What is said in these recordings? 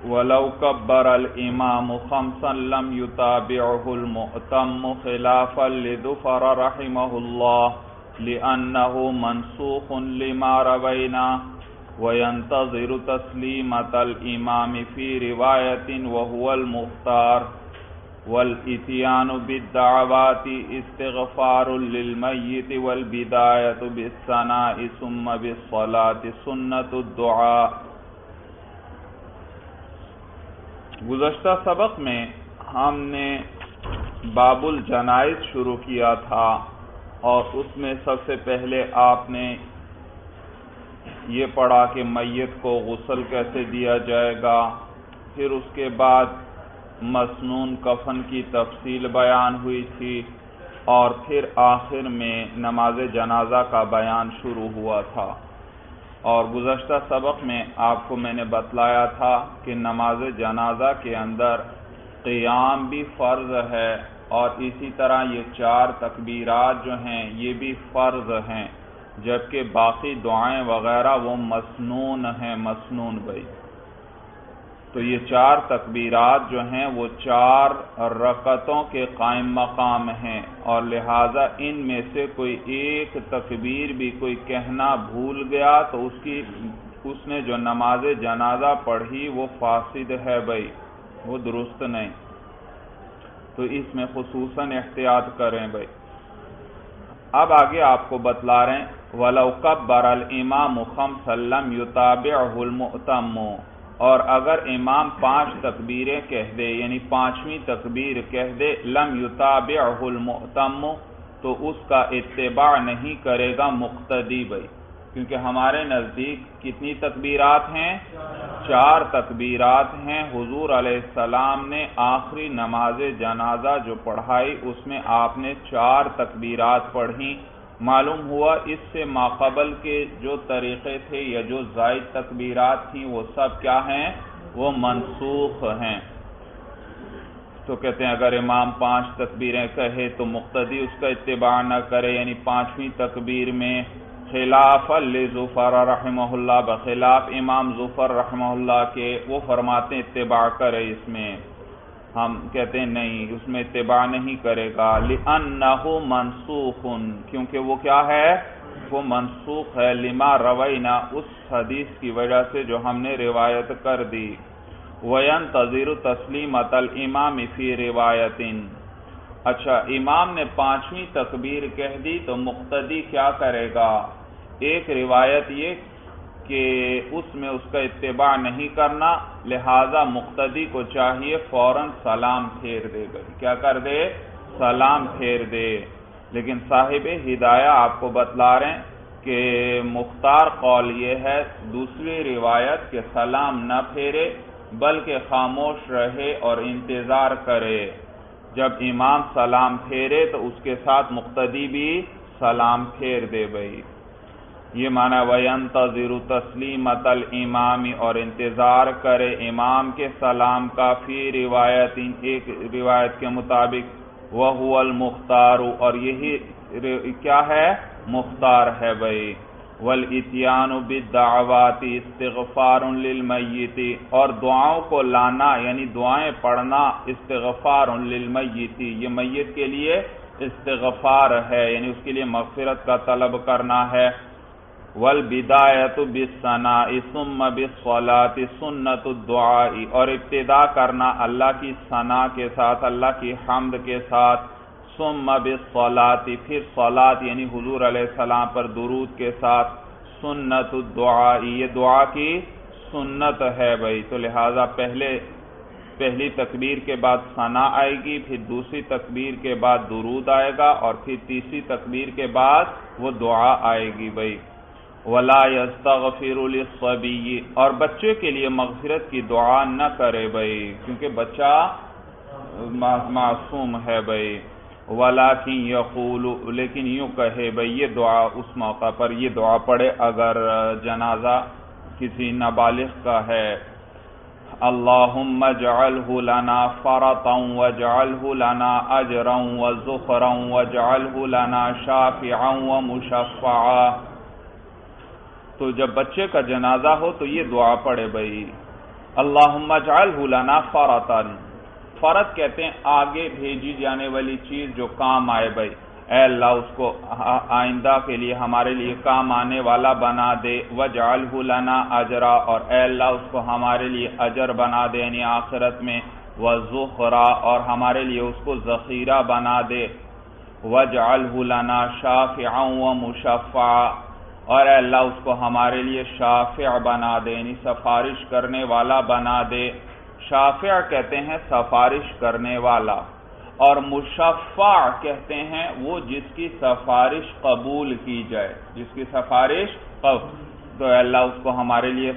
وَلَوْ كَبَّرَ الْإِمَامُ خَمْسًا لَمْ يُتَابِعْهُ الْمُؤْتَمُّ خِلَافًا لِذُفَرَ رحمه الله لِأَنَّهُ مَنْسُوخٌ لِمَا رَوَيْنَا وَيَنْتَظِرُ تَسْلِيمَةَ الْإِمَامِ فِي رِوَايَةٍ وَهُوَ الْمُخْتَارُ وَالْإِتْيَانُ بِالدَّعَوَاتِ اسْتِغْفَارٌ لِلْمَيِّتِ وَالْبِدَايَةُ بِالثَّنَاءِ ثُمَّ بِالصَّلَاةِ سُنَّةُ الدُّعَاءِ۔ گزشتہ سبق میں ہم نے باب الجنائز شروع کیا تھا، اور اس میں سب سے پہلے آپ نے یہ پڑھا کہ میت کو غسل کیسے دیا جائے گا، پھر اس کے بعد مسنون کفن کی تفصیل بیان ہوئی تھی، اور پھر آخر میں نماز جنازہ کا بیان شروع ہوا تھا۔ اور گزشتہ سبق میں آپ کو میں نے بتلایا تھا کہ نماز جنازہ کے اندر قیام بھی فرض ہے، اور اسی طرح یہ 4 تکبیرات جو ہیں یہ بھی فرض ہیں، جبکہ باقی دعائیں وغیرہ وہ مسنون ہیں، مسنون بھائی۔ تو یہ 4 تکبیرات جو ہیں وہ 4 رکعتوں کے قائم مقام ہیں، اور لہٰذا ان میں سے کوئی ایک تکبیر بھی کوئی کہنا بھول گیا تو اس نے جو نماز جنازہ پڑھی وہ فاسد ہے بھائی، وہ درست نہیں، تو اس میں خصوصاً احتیاط کریں بھائی۔ اب آگے آپ کو بتلا رہے ہیں وَلَوْ كَبَّرَ الْإِمَامُ خَمْسًا لَمْ يُتَابِعْهُ الْمُؤْتَمُّ، اور اگر امام 5 تکبیریں کہہ دے، یعنی 5ویں تکبیر کہہ دے، لم یتابعہ المؤتم، تو اس کا اتباع نہیں کرے گا مقتدی بھائی، کیونکہ ہمارے نزدیک کتنی تکبیرات ہیں؟ 4 تکبیرات ہیں۔ حضور علیہ السلام نے آخری نماز جنازہ جو پڑھائی اس میں آپ نے 4 تکبیرات پڑھی۔ معلوم ہوا اس سے ماقبل کے جو طریقے تھے یا جو زائد تکبیرات تھیں وہ سب کیا ہیں؟ وہ منسوخ ہیں۔ تو کہتے ہیں اگر امام 5 تکبیریں کہے تو مقتدی اس کا اتباع نہ کرے، یعنی 5ویں تکبیر میں خلاف لظفر رحمہ اللہ، بخلاف امام ظفر رحمہ اللہ کے، وہ فرماتے ہیں اتباع کرے اس میں، ہم کہتے ہیں نہیں، اس میں اتباع نہیں کرے گا، لِأَنَّهُ مَنْسُوخٌ، کیونکہ وہ کیا ہے؟ وہ منسوخ ہے، لما روینا، اس حدیث کی وجہ سے جو ہم نے روایت کر دی۔ وَيَنْتَظِرُ تَسْلِيمَةَ الْإِمَامِ فِي رِوَایَةٍ، اچھا امام نے 5ویں تکبیر کہہ دی تو مقتدی کیا کرے گا؟ ایک روایت یہ کہ اس میں اس کا اتباع نہیں کرنا، لہذا مقتدی کو چاہیے فوراً سلام پھیر دے گا۔ کیا کر دے؟ سلام پھیر دے۔ لیکن صاحب ہدایہ آپ کو بتلا رہے ہیں کہ مختار قول یہ ہے دوسری روایت کہ سلام نہ پھیرے بلکہ خاموش رہے اور انتظار کرے، جب امام سلام پھیرے تو اس کے ساتھ مقتدی بھی سلام پھیر دے بھائی۔ یہ معنی وَيَنْتَظِرُ تَسْلِيمَةَ الْإِمَامِ، اور انتظار کرے امام کے سلام کا، فی روایت، ایک روایت کے مطابق، وَهُوَ الْمُخْتَارُ، اور یہی کیا ہے؟ مختار ہے بھائی۔ وَالْإِتْيَانُ بِالدَّعَوَاتِ اسْتِغْفَارٌ لِلْمَيِّتِ، اور دعاؤں کو لانا یعنی دعائیں پڑھنا، استغفار للمیت، یہ میت کے لیے استغفار ہے، یعنی اس کے لیے مغفرت کا طلب کرنا ہے۔ وَالْبِدَايَةُ بِالثَّنَاءِ ثُمَّ بِالصَّلَاةِ سُنَّةُ الدُّعَاءِ، اور ابتدا کرنا اللہ کی ثنا کے ساتھ، اللہ کی حمد کے ساتھ، ثُمَّ بِالصَّلَاةِ، پھر صلاۃ یعنی حضور علیہ السلام پر درود کے ساتھ، سُنَّةُ الدُّعَاءِ، یہ دعا کی سنت ہے بھائی، تو لہٰذا پہلی تکبیر کے بعد ثنا آئے گی، پھر دوسری تکبیر کے بعد درود آئے گا، اور پھر تیسری تکبیر کے بعد وہ دعا آئے گی بھائی۔ وَلَا يَسْتَغْفِرُ لِلصَّبِيِّ، اور بچے کے لیے مغفرت کی دعا نہ کرے بھائی، کیونکہ بچہ معصوم ہے بھائی۔ وَلَكِنْ يَقُولُ، لیکن یوں کہے بھائی، یہ دعا اس موقع پر یہ دعا پڑھے اگر جنازہ کسی نابالغ کا ہے، اللہم اجعلہ لنا فرطا واجعلہ لنا اجرا وزخرا واجعلہ لنا شافعا ومشفعا۔ تو جب بچے کا جنازہ ہو تو یہ دعا پڑھے بھائی، اللہم اجعلہ لنا فرطن، فرط کہتے ہیں آگے بھیجی جانے والی چیز جو کام آئے بھائی، اے اللہ اس کو آئندہ کے لیے ہمارے لیے کام آنے والا بنا دے، وجعلہ لنا اجرا، اور اے اللہ اس کو ہمارے لیے اجر بنا دے یعنی آخرت میں، وذخرا، اور ہمارے لیے اس کو ذخیرہ بنا دے، وجعلہ لنا شافعا ومشفعا، اور اے اللہ اس کو ہمارے لیے شافع بنا دے یعنی سفارش کرنے والا بنا دے۔ شافع کہتے ہیں سفارش کرنے والا، اور مشفع کہتے ہیں وہ جس کی سفارش قبول کی جائے، جس کی سفارش تو اے اللہ اس کو ہمارے لیے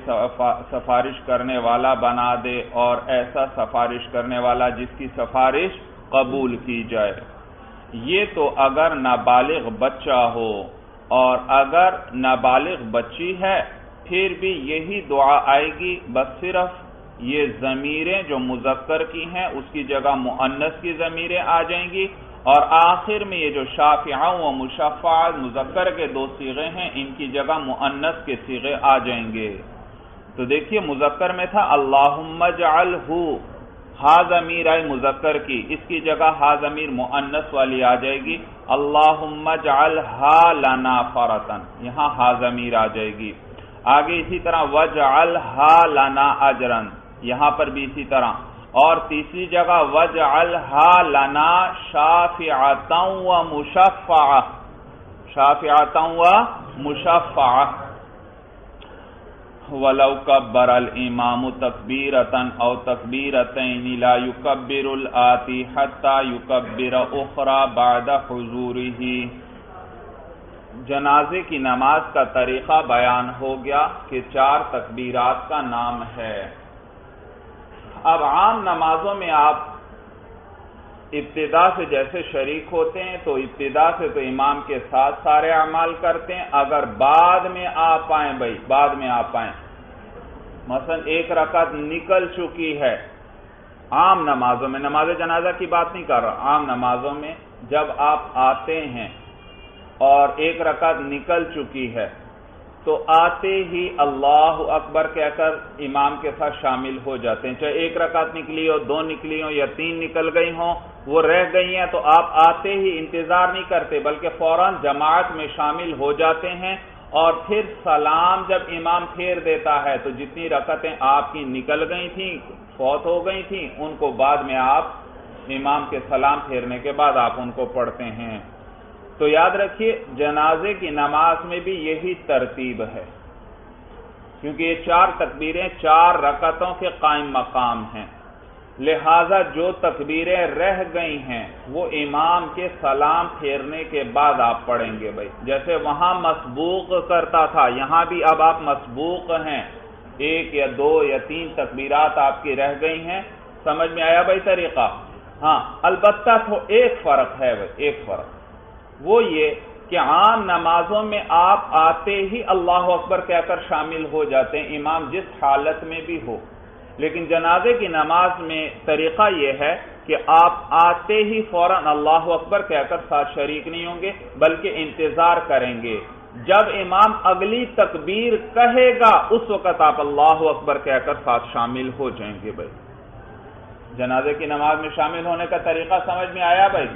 سفارش کرنے والا بنا دے، اور ایسا سفارش کرنے والا جس کی سفارش قبول کی جائے۔ یہ تو اگر نابالغ بچہ ہو، اور اگر نابالغ بچی ہے پھر بھی یہی دعا آئے گی، بس صرف یہ ضمیریں جو مذکر کی ہیں اس کی جگہ مؤنث کی ضمیریں آ جائیں گی، اور آخر میں یہ جو شافعا و مشفع مذکر کے دو صیغے ہیں ان کی جگہ مؤنث کے صیغے آ جائیں گے۔ تو دیکھیے مذکر میں تھا اللہم اجعلہ، ہا ضمیر آئی مذکر کی، اس کی جگہ ہا ضمیر مؤنث والی آ جائے گی، اللہم اجعلہا لنا فرطن، یہاں ہا ضمیر آ جائے گی۔ آگے اسی طرح وجعلہا لنا اجرن، یہاں پر بھی اسی طرح، اور تیسری جگہ وجعلہا لنا شافعتا و مشفعہ، شافعتا و مشفعہ۔ وَلَوْ كَبَّرَ الْإِمَامُ تَكْبِيرَةً أَوْ تَكْبِيرَتَيْنِ لَا يُكَبِّرُ الْآتِي حَتَّى يُكَبِّرَ أُخْرَى بَعْدَ حُضُورِهِ۔ جنازے کی نماز کا طریقہ بیان ہو گیا کہ 4 تکبیرات کا نام ہے۔ اب عام نمازوں میں آپ ابتدا سے جیسے شریک ہوتے ہیں تو ابتدا سے تو امام کے ساتھ سارے اعمال کرتے ہیں، اگر بعد میں آپ آئیں بھائی، بعد میں آپ آئیں، مثلا 1 رکعت نکل چکی ہے عام نمازوں میں، نماز جنازہ کی بات نہیں کر رہا، عام نمازوں میں جب آپ آتے ہیں اور 1 رکعت نکل چکی ہے تو آتے ہی اللہ اکبر کہہ کر امام کے ساتھ شامل ہو جاتے ہیں، چاہے 1 رکعت نکلی ہو، 2 نکلی ہو یا 3 نکل گئی ہوں، وہ رہ گئی ہیں تو آپ آتے ہی انتظار نہیں کرتے بلکہ فوراً جماعت میں شامل ہو جاتے ہیں، اور پھر سلام جب امام پھیر دیتا ہے تو جتنی رکعتیں آپ کی نکل گئی تھیں، فوت ہو گئی تھیں، ان کو بعد میں آپ امام کے سلام پھیرنے کے بعد آپ ان کو پڑھتے ہیں۔ تو یاد رکھیے جنازے کی نماز میں بھی یہی ترتیب ہے، کیونکہ یہ 4 تکبیریں 4 رکعتوں کے قائم مقام ہیں، لہذا جو تکبیریں رہ گئی ہیں وہ امام کے سلام پھیرنے کے بعد آپ پڑھیں گے بھائی، جیسے وہاں مسبوق کرتا تھا یہاں بھی اب آپ مسبوق ہیں، 1 یا 2 یا 3 تکبیرات آپ کی رہ گئی ہیں، سمجھ میں آیا بھائی طریقہ؟ ہاں البتہ تو ایک فرق ہے بھائی، ایک فرق وہ یہ کہ عام نمازوں میں آپ آتے ہی اللہ اکبر کہہ کر شامل ہو جاتے ہیں امام جس حالت میں بھی ہو، لیکن جنازے کی نماز میں طریقہ یہ ہے کہ آپ آتے ہی فوراً اللہ اکبر کہہ کر ساتھ شریک نہیں ہوں گے بلکہ انتظار کریں گے، جب امام اگلی تکبیر کہے گا اس وقت آپ اللہ اکبر کہہ کر ساتھ شامل ہو جائیں گے بھائی۔ جنازے کی نماز میں شامل ہونے کا طریقہ سمجھ میں آیا بھائی؟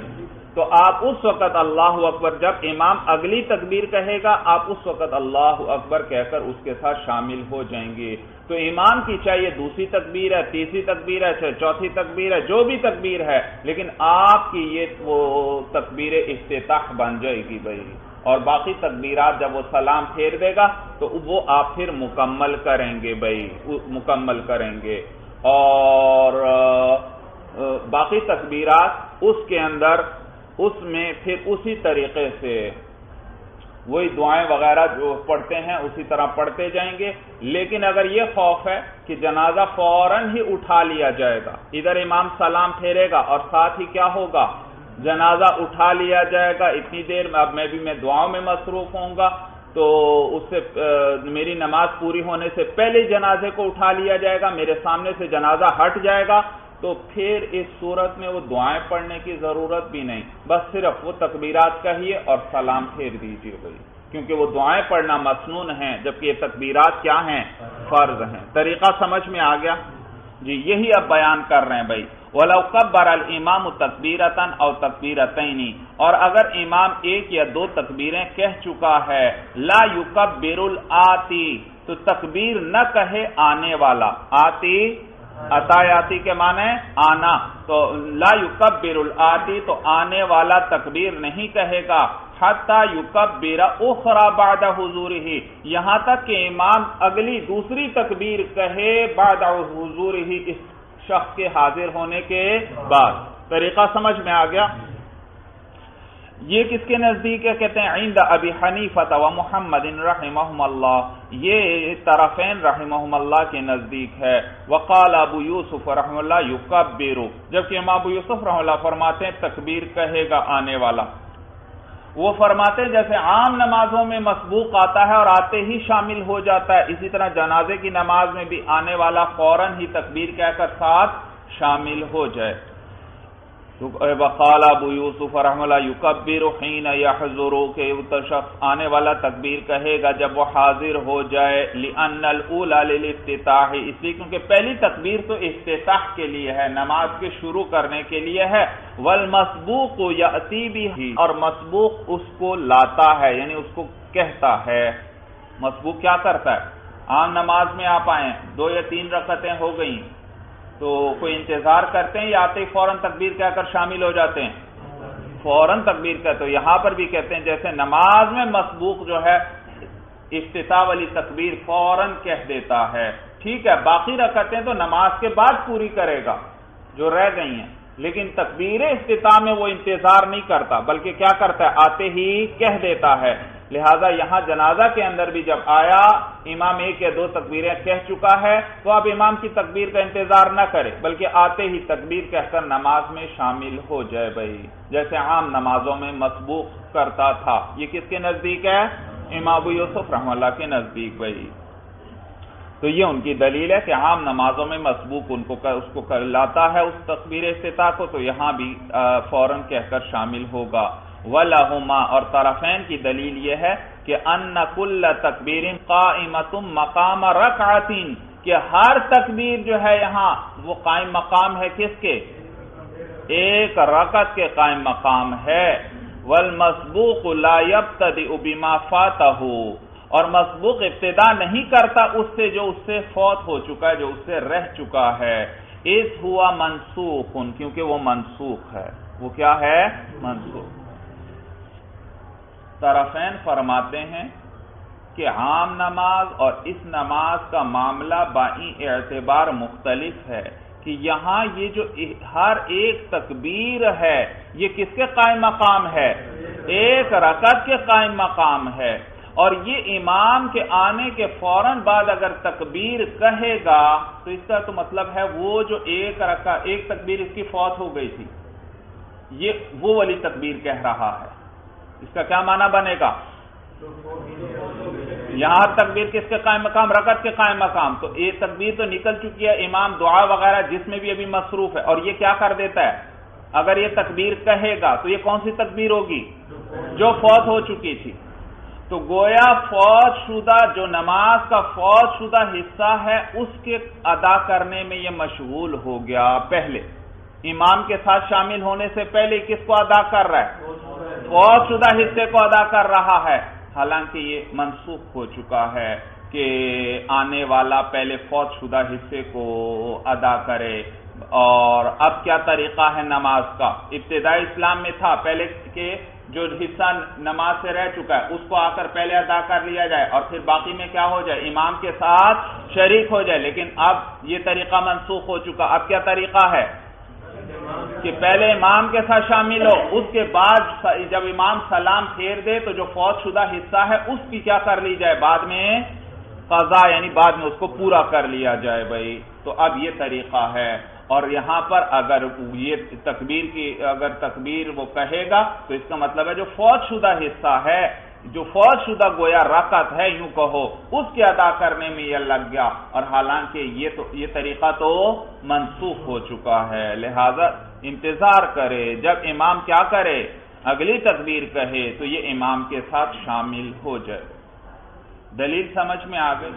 تو آپ اس وقت اللہ اکبر، جب امام اگلی تکبیر کہے گا آپ اس وقت اللہ اکبر کہہ کر اس کے ساتھ شامل ہو جائیں گے۔ تو امام کی چاہیے 2ری تکبیر ہے، 3ری تکبیر ہے، چاہے 4تھی تکبیر ہے، جو بھی تکبیر ہے، لیکن آپ کی یہ وہ تکبیر افتتاح بن جائے گی بھائی، اور باقی تکبیرات جب وہ سلام پھیر دے گا تو وہ آپ پھر مکمل کریں گے بھائی، مکمل کریں گے، اور باقی تکبیرات اس کے اندر اس میں پھر اسی طریقے سے وہی دعائیں وغیرہ جو پڑھتے ہیں اسی طرح پڑھتے جائیں گے، لیکن اگر یہ خوف ہے کہ جنازہ فوراً ہی اٹھا لیا جائے گا، ادھر امام سلام پھیرے گا اور ساتھ ہی کیا ہوگا، جنازہ اٹھا لیا جائے گا، اتنی دیر میں اب میں دعاؤں میں مصروف ہوں گا تو اس سے میری نماز پوری ہونے سے پہلے جنازے کو اٹھا لیا جائے گا، میرے سامنے سے جنازہ ہٹ جائے گا، تو پھر اس صورت میں وہ دعائیں پڑھنے کی ضرورت بھی نہیں، بس صرف وہ تکبیرات کہیے اور سلام پھیر دیجیے بھائی، کیونکہ وہ دعائیں پڑھنا مسنون ہیں جبکہ یہ تکبیرات کیا ہیں؟ فرض ہیں۔ طریقہ سمجھ میں آ گیا جی؟ یہی اب بیان کر رہے ہیں بھائی، وَلَوْ كَبَّرَ الْإِمَامُ تَكْبِيرَةً أَوْ تَكْبِيرَتَيْنِ، اور اگر امام ایک یا دو تکبیریں کہہ چکا ہے، لَا يُكَبِّرُ الْآتِي، تو تکبیر نہ کہے آنے والا۔ آتی عطایاتی کے معنی آنا، تو لا یکبر الآتی، تو آنے والا تکبیر نہیں کہے گا، حتی یکبر اخرى بعد حضورہ، یہاں تک کہ امام اگلی دوسری تکبیر کہے بعد حضورہ، اس شخص کے حاضر ہونے کے بعد۔ طریقہ سمجھ میں آ گیا؟ یہ کس کے نزدیک ہے؟ کہتے ہیں عند ابی حنیفہ و محمد رحمہم اللہ، یہ طرفین رحمہم اللہ کے نزدیک ہے۔ وقال ابو یوسف رحمہ اللہ یکبر، جبکہ امام ابو یوسف رحمہ اللہ فرماتے ہیں تکبیر کہے گا آنے والا۔ وہ فرماتے ہیں جیسے عام نمازوں میں مسبوق آتا ہے اور آتے ہی شامل ہو جاتا ہے، اسی طرح جنازے کی نماز میں بھی آنے والا فوراً ہی تکبیر کہہ کر ساتھ شامل ہو جائے۔ وقال ابو یوسف رحمہ اللہ یکبر حین یحضر، کہ شخص آنے والا تکبیر کہے گا جب وہ حاضر ہو جائے، لأن الاولی للافتتاح، اس لیے کیونکہ پہلی تکبیر تو افتتاح کے لیے ہے، نماز کے شروع کرنے کے لیے ہے، والمسبوق یأتی بہ، اور مسبوق اس کو لاتا ہے، یعنی اس کو کہتا ہے۔ مسبوق کیا کرتا ہے؟ عام نماز میں آپ آئیں، 2 یا 3 رکعتیں ہو گئیں تو کوئی انتظار کرتے ہیں یا آتے ہی فوراً تکبیر کہہ کر شامل ہو جاتے ہیں؟ فوراً تکبیر کہتے ہیں۔ یہاں پر بھی کہتے ہیں جیسے نماز میں مسبوق جو ہے افتتاح والی تکبیر فوراً کہہ دیتا ہے، ٹھیک ہے، باقی رکعتیں تو نماز کے بعد پوری کرے گا جو رہ گئی ہیں، لیکن تکبیر افتتاح میں وہ انتظار نہیں کرتا بلکہ کیا کرتا ہے؟ آتے ہی کہہ دیتا ہے۔ لہذا یہاں جنازہ کے اندر بھی جب آیا امام 1 یا 2 تکبیریں کہہ چکا ہے تو اب امام کی تکبیر کا انتظار نہ کرے بلکہ آتے ہی تکبیر کہہ کر نماز میں شامل ہو جائے بھائی، جیسے عام نمازوں میں مسبوق کرتا تھا۔ یہ کس کے نزدیک ہے؟ امام ابو یوسف رحمہ اللہ کے نزدیک بھائی۔ تو یہ ان کی دلیل ہے کہ عام نمازوں میں مسبوق اس کو لاتا ہے اس تکبیر افتتاح کو، تو یہاں بھی فوراً کہہ کر شامل ہوگا۔ وَلَهُمَا، اور طرفین کی دلیل یہ ہے کہ أَنَّ كُلَّ تَكْبِيرٍ قَائِمَةٌ مَقَامَ رَكْعَةٍ، کہ ہر تکبیر جو ہے یہاں وہ قائم مقام ہے کس کے؟ ایک رکعت کے قائم مقام ہے۔ وَالْمَسْبُوقُ لَا يَبْتَدِئُ بِمَا فَاتَهُ، اور مسبوق ابتدا نہیں کرتا اس سے جو اس سے فوت ہو چکا ہے، جو اس سے رہ چکا ہے۔ اِذْ هُوَ مَنْسُوخٌ، کیونکہ وہ منسوخ ہے۔ وہ کیا ہے؟ منسوخ۔ طرفین فرماتے ہیں کہ عام نماز اور اس نماز کا معاملہ بائی اعتبار مختلف ہے، کہ یہاں یہ جو ہر ایک تکبیر ہے یہ کس کے قائم مقام ہے؟ ایک رکعت کے قائم مقام ہے، اور یہ امام کے آنے کے فوراً بعد اگر تکبیر کہے گا تو اس کا تو مطلب ہے وہ جو ایک تکبیر اس کی فوت ہو گئی تھی، یہ وہ والی تکبیر کہہ رہا ہے۔ اس کا کیا معنی بنے گا؟ یہاں تکبیر کس کے قائم مقام؟ رکعت کے قائم مقام، تو ایک تکبیر تو نکل چکی ہے، امام دعا وغیرہ جس میں بھی ابھی مصروف ہے، اور یہ کیا کر دیتا ہے؟ اگر یہ تکبیر کہے گا تو یہ کون سی تکبیر ہوگی؟ جو فوت ہو چکی تھی۔ تو گویا فوت شدہ جو نماز کا فوت شدہ حصہ ہے اس کے ادا کرنے میں یہ مشغول ہو گیا، پہلے امام کے ساتھ شامل ہونے سے پہلے کس کو ادا کر رہا ہے؟ فوت شدہ حصے کو ادا کر رہا ہے، حالانکہ یہ منسوخ ہو چکا ہے کہ آنے والا پہلے فوت شدہ حصے کو ادا کرے۔ اور اب کیا طریقہ ہے نماز کا؟ ابتدائی اسلام میں تھا پہلے کہ جو حصہ نماز سے رہ چکا ہے اس کو آ کر پہلے ادا کر لیا جائے اور پھر باقی میں کیا ہو جائے؟ امام کے ساتھ شریک ہو جائے، لیکن اب یہ طریقہ منسوخ ہو چکا۔ اب کیا طریقہ ہے؟ کہ پہلے امام کے ساتھ شامل ہو، اس کے بعد جب امام سلام پھیر دے تو جو فوت شدہ حصہ ہے اس کی کیا کر لی جائے؟ بعد میں قضا، یعنی بعد میں اس کو پورا کر لیا جائے بھائی۔ تو اب یہ طریقہ ہے، اور یہاں پر اگر یہ اگر تکبیر وہ کہے گا تو اس کا مطلب ہے جو فوت شدہ حصہ ہے، جو فوت شدہ گویا رکعت ہے یوں کہو، اس کے ادا کرنے میں یہ لگ گیا، اور حالانکہ یہ طریقہ تو منسوخ ہو چکا ہے۔ لہذا انتظار کرے، جب امام کیا کرے؟ اگلی تکبیر کہے تو یہ امام کے ساتھ شامل ہو جائے۔ دلیل سمجھ میں آ گئی؟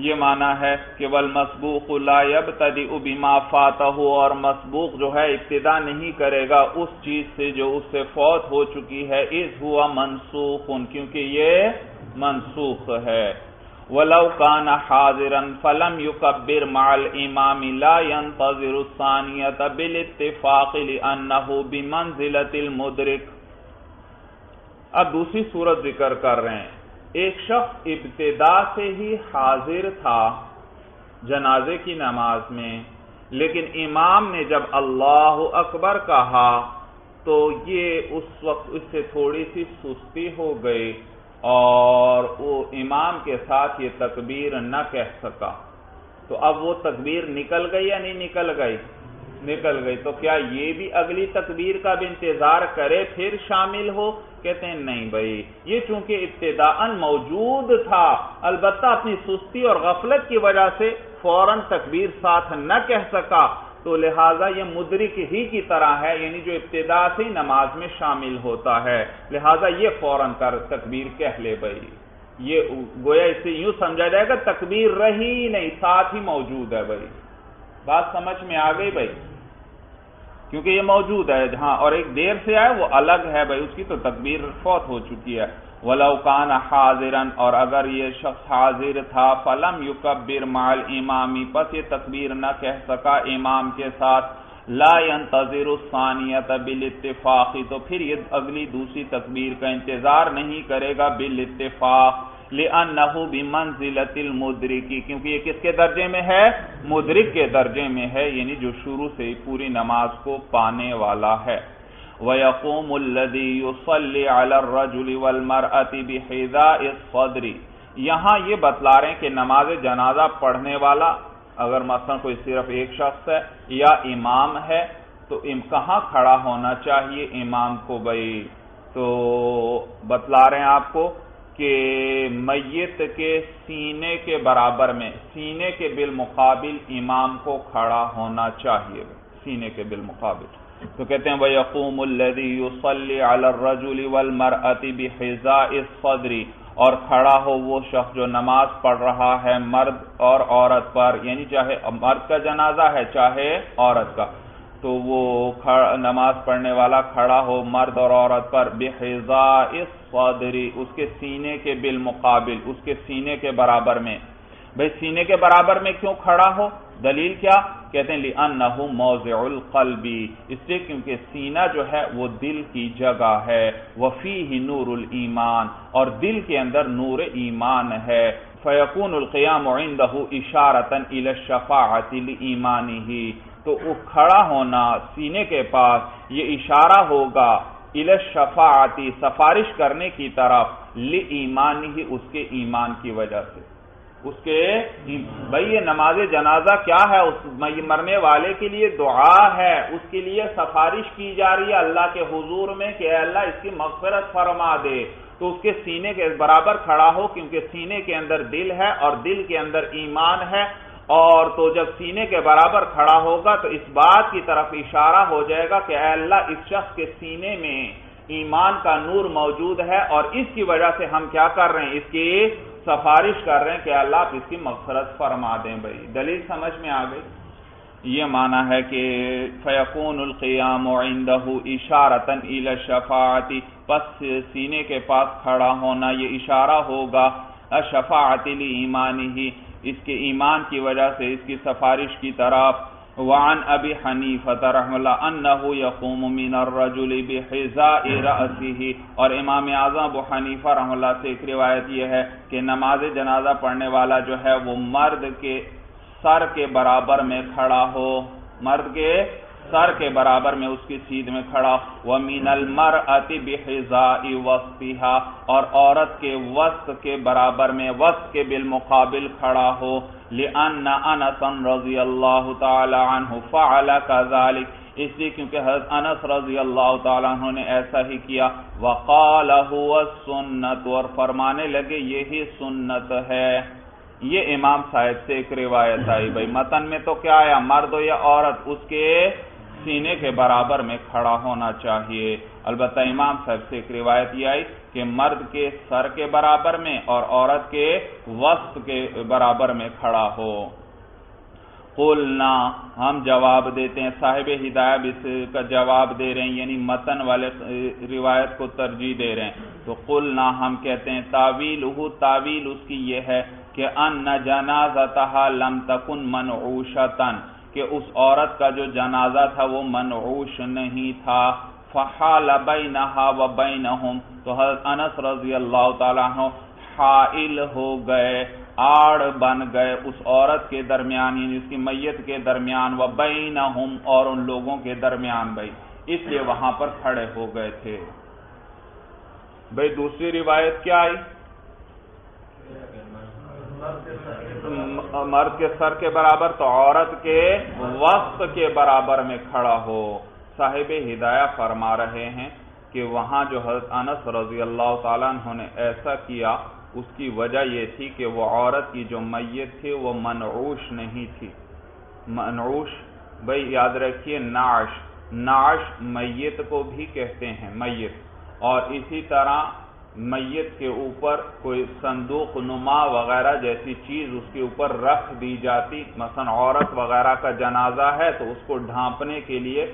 یہ معنی ہے کہ والمسبوق لا یبتدئ بما فاتہ، اور مسبوق جو ہے ابتدا نہیں کرے گا اس چیز سے جو اس سے فوت ہو چکی ہے، اذ ہوا منسوخ، کیونکہ یہ منسوخ ہے۔ وَلَوْ كَانَ حَاضِرًا فَلَمْ يُكَبِّرْ مَعَ الْإِمَامِ لَا يَنْتَظِرُ الثَّانِيَةَ بِالِاتِّفَاقِ لِأَنَّهُ بِمَنْزِلَةِ الْمُدْرِكِ۔ اب دوسری صورت ذکر کر رہے ہیں، ایک شخص ابتدا سے ہی حاضر تھا جنازے کی نماز میں، لیکن امام نے جب اللہ اکبر کہا تو یہ اس وقت اس سے تھوڑی سی سستی ہو گئی اور وہ امام کے ساتھ یہ تکبیر نہ کہہ سکا، تو اب وہ تکبیر نکل گئی یا نہیں نکل گئی؟ نکل گئی۔ تو کیا یہ بھی اگلی تکبیر کا بھی انتظار کرے پھر شامل ہو؟ کہتے ہیں نہیں بھائی، یہ چونکہ ابتداءً موجود تھا، البتہ اپنی سستی اور غفلت کی وجہ سے فوراً تکبیر ساتھ نہ کہہ سکا، تو لہٰذا یہ مدرک ہی کی طرح ہے، یعنی جو ابتدا سے نماز میں شامل ہوتا ہے، لہٰذا یہ فوراً تکبیر کہہ لے بھائی۔ یہ گویا اسے یوں سمجھا جائے گا تکبیر رہی نہیں، ساتھ ہی موجود ہے بھائی۔ بات سمجھ میں آ گئی بھائی؟ کیونکہ یہ موجود ہے جہاں، اور ایک دیر سے آئے وہ الگ ہے بھائی، اس کی تو تکبیر فوت ہو چکی ہے۔ وَلَوْ كَانَ حَاضِرًا، اور اگر یہ شخص حاضر تھا، فَلَمْ يُكَبِّرْ مَعَ الْإِمَامِ، پس یہ تکبیر نہ کہہ سکا امام کے ساتھ، لَا يَنْتَظِرُ الثَّانِيَةَ بِالِاتِّفَاقِ، تو پھر یہ اگلی دوسری تکبیر کا انتظار نہیں کرے گا بالاتفاق، لِأَنَّهُ بِمَنْزِلَةِ الْمُدْرِكِ، کیونکہ یہ کس کے درجے میں ہے؟ مدرک کے درجے میں ہے، یعنی جو شروع سے پوری نماز کو پانے والا ہے۔ وَيَقُومُ الَّذِي يُصَلِّي عَلَى الرَّجُلِ وَالْمَرْأَةِ بِحِذَاءِ الصَّدْرِ، یہاں یہ بتلا رہے ہیں کہ نماز جنازہ پڑھنے والا اگر مثلا کوئی صرف ایک شخص ہے یا امام ہے تو کہاں کھڑا ہونا چاہیے امام کو بھائی؟ تو بتلا رہے ہیں آپ کو کہ میت کے سینے کے برابر میں، سینے کے بالمقابل امام کو کھڑا ہونا چاہیے، سینے کے بالمقابل۔ تو کہتے ہیں وَيَقُومُ الَّذِي يُصَلِّي عَلَى الرَّجُلِ وَالْمَرْأَةِ بِحِذَاءِ الصَّدْرِ، اور کھڑا ہو وہ شخص جو نماز پڑھ رہا ہے مرد اور عورت پر، یعنی چاہے مرد کا جنازہ ہے چاہے عورت کا، تو وہ نماز پڑھنے والا کھڑا ہو مرد اور عورت پر بِحِذَاءِ الصَّدْرِ، اس کے سینے کے بالمقابل، اس کے سینے کے برابر میں۔ بھئی سینے کے برابر میں کیوں کھڑا ہو؟ دلیل کیا؟ کہتے ہیں لِأَنَّهُ مَوْضِعُ الْقَلْبِ، اس لیے کیونکہ سینہ جو ہے وہ دل کی جگہ ہے، وَفِيهِ نُورُ الْإِيمَانِ، اور دل کے اندر نور ایمان ہے، فَيَكُونُ الْقِيَامُ عِنْدَهُ إِشَارَةً إِلَى الشَّفَاعَةِ لِإِيمَانِهِ، تو وہ کھڑا ہونا سینے کے پاس یہ اشارہ ہوگا إِلَى الشَّفَاعَةِ، سفارش کرنے کی طرف، لِإِيمَانِهِ، اس کے ایمان کی وجہ سے۔ اس کے بھئی یہ نماز جنازہ کیا ہے؟ اس مرنے والے کے لیے دعا ہے، اس کے لیے سفارش کی جا رہی ہے اللہ کے حضور میں کہ اے اللہ اس کی مغفرت فرما دے، تو اس کے سینے کے برابر کھڑا ہو، کیونکہ سینے کے اندر دل ہے اور دل کے اندر ایمان ہے، اور تو جب سینے کے برابر کھڑا ہوگا تو اس بات کی طرف اشارہ ہو جائے گا کہ اے اللہ اس شخص کے سینے میں ایمان کا نور موجود ہے، اور اس کی وجہ سے ہم کیا کر رہے ہیں؟ اس کی سفارش کر رہے ہیں کہ اللہ آپ اس کی مغفرت فرما دیں بھائی۔ دلیل سمجھ میں آ گئی؟ یہ معنی ہے کہ فَيَكُونُ الْقِيَامُ عِنْدَهُ إِشَارَةً إِلَى الشَّفَاعَةِ، پس سینے کے پاس کھڑا ہونا یہ اشارہ ہوگا الشَّفَاعَةِ لِإِيمَانِهِ، اس کے ایمان کی وجہ سے اس کی سفارش کی طرف۔ وعن ابی حنیفہ رحمہ اللہ انہ یقوم من الرجل بحذاء رأسه، اور امام اعظم ابو حنیفہ رحمہ اللہ سے ایک روایت یہ ہے کہ نماز جنازہ پڑھنے والا جو ہے وہ مرد کے سر کے برابر میں کھڑا ہو، مرد کے سر کے برابر میں اس کی سیدھ میں کھڑا، وَمِنَ الْمَرْأَةِ بِحِذَاءِ وَسْطِهَا، اور عورت کے وسط کے برابر میں، وسط کے بالمقابل کھڑا ہو، لِأَنَّ أَنَسًا رضی اللہ تعالی عنہ فَعَلَ كَذَلِكَ، اس لیے کیونکہ حضرت انس رضی اللہ تعالیٰ عنہ نے ایسا ہی کیا، وَقَالَ هُوَ السُّنَّةُ، اور فرمانے لگے یہی سنت ہے۔ یہ امام صاحب سے ایک روایت آئی بھائی، متن میں تو کیا آیا؟ مرد ہو یا عورت اس کے سینے کے برابر میں کھڑا ہونا چاہیے۔ البتہ امام صاحب سے ایک روایت یہ آئی کہ مرد کے سر کے برابر میں اور عورت کے وسط کے برابر میں کھڑا ہو۔ قلنا، ہم جواب دیتے ہیں، صاحب ہدایہ بھی اس کا جواب دے رہے ہیں، یعنی متن والے روایت کو ترجیح دے رہے ہیں۔ تو قلنا، ہم کہتے ہیں تعویل اس کی یہ ہے کہ ان جنازتها لم تکن منعوشتا، کہ اس عورت کا جو جنازہ تھا وہ منعوش نہیں تھا۔ فحال بینہا و بینہم، تو حضرت انس رضی اللہ تعالیٰ عنہ حائل ہو گئے، آڑ بن گئے اس عورت کے درمیان، یعنی اس کی میت کے درمیان، و بینہم، اور ان لوگوں کے درمیان، بھائی اس لیے وہاں پر کھڑے ہو گئے تھے۔ بھائی دوسری روایت کیا آئی؟ مرد کے سر کے برابر، تو عورت کے وسط کے برابر میں کھڑا ہو۔ صاحب ہدایہ فرما رہے ہیں کہ وہاں جو حضرت انس رضی اللہ تعالیٰ عنہ نے ایسا کیا، اس کی وجہ یہ تھی کہ وہ عورت کی جو میت تھی وہ منعوش نہیں تھی۔ منعوش بھائی یاد رکھیے، نعش میت کو بھی کہتے ہیں، میت، اور اسی طرح میت کے اوپر کوئی صندوق نما وغیرہ جیسی چیز اس کے اوپر رکھ دی جاتی، مثلا عورت وغیرہ کا جنازہ ہے تو اس کو ڈھانپنے کے لیے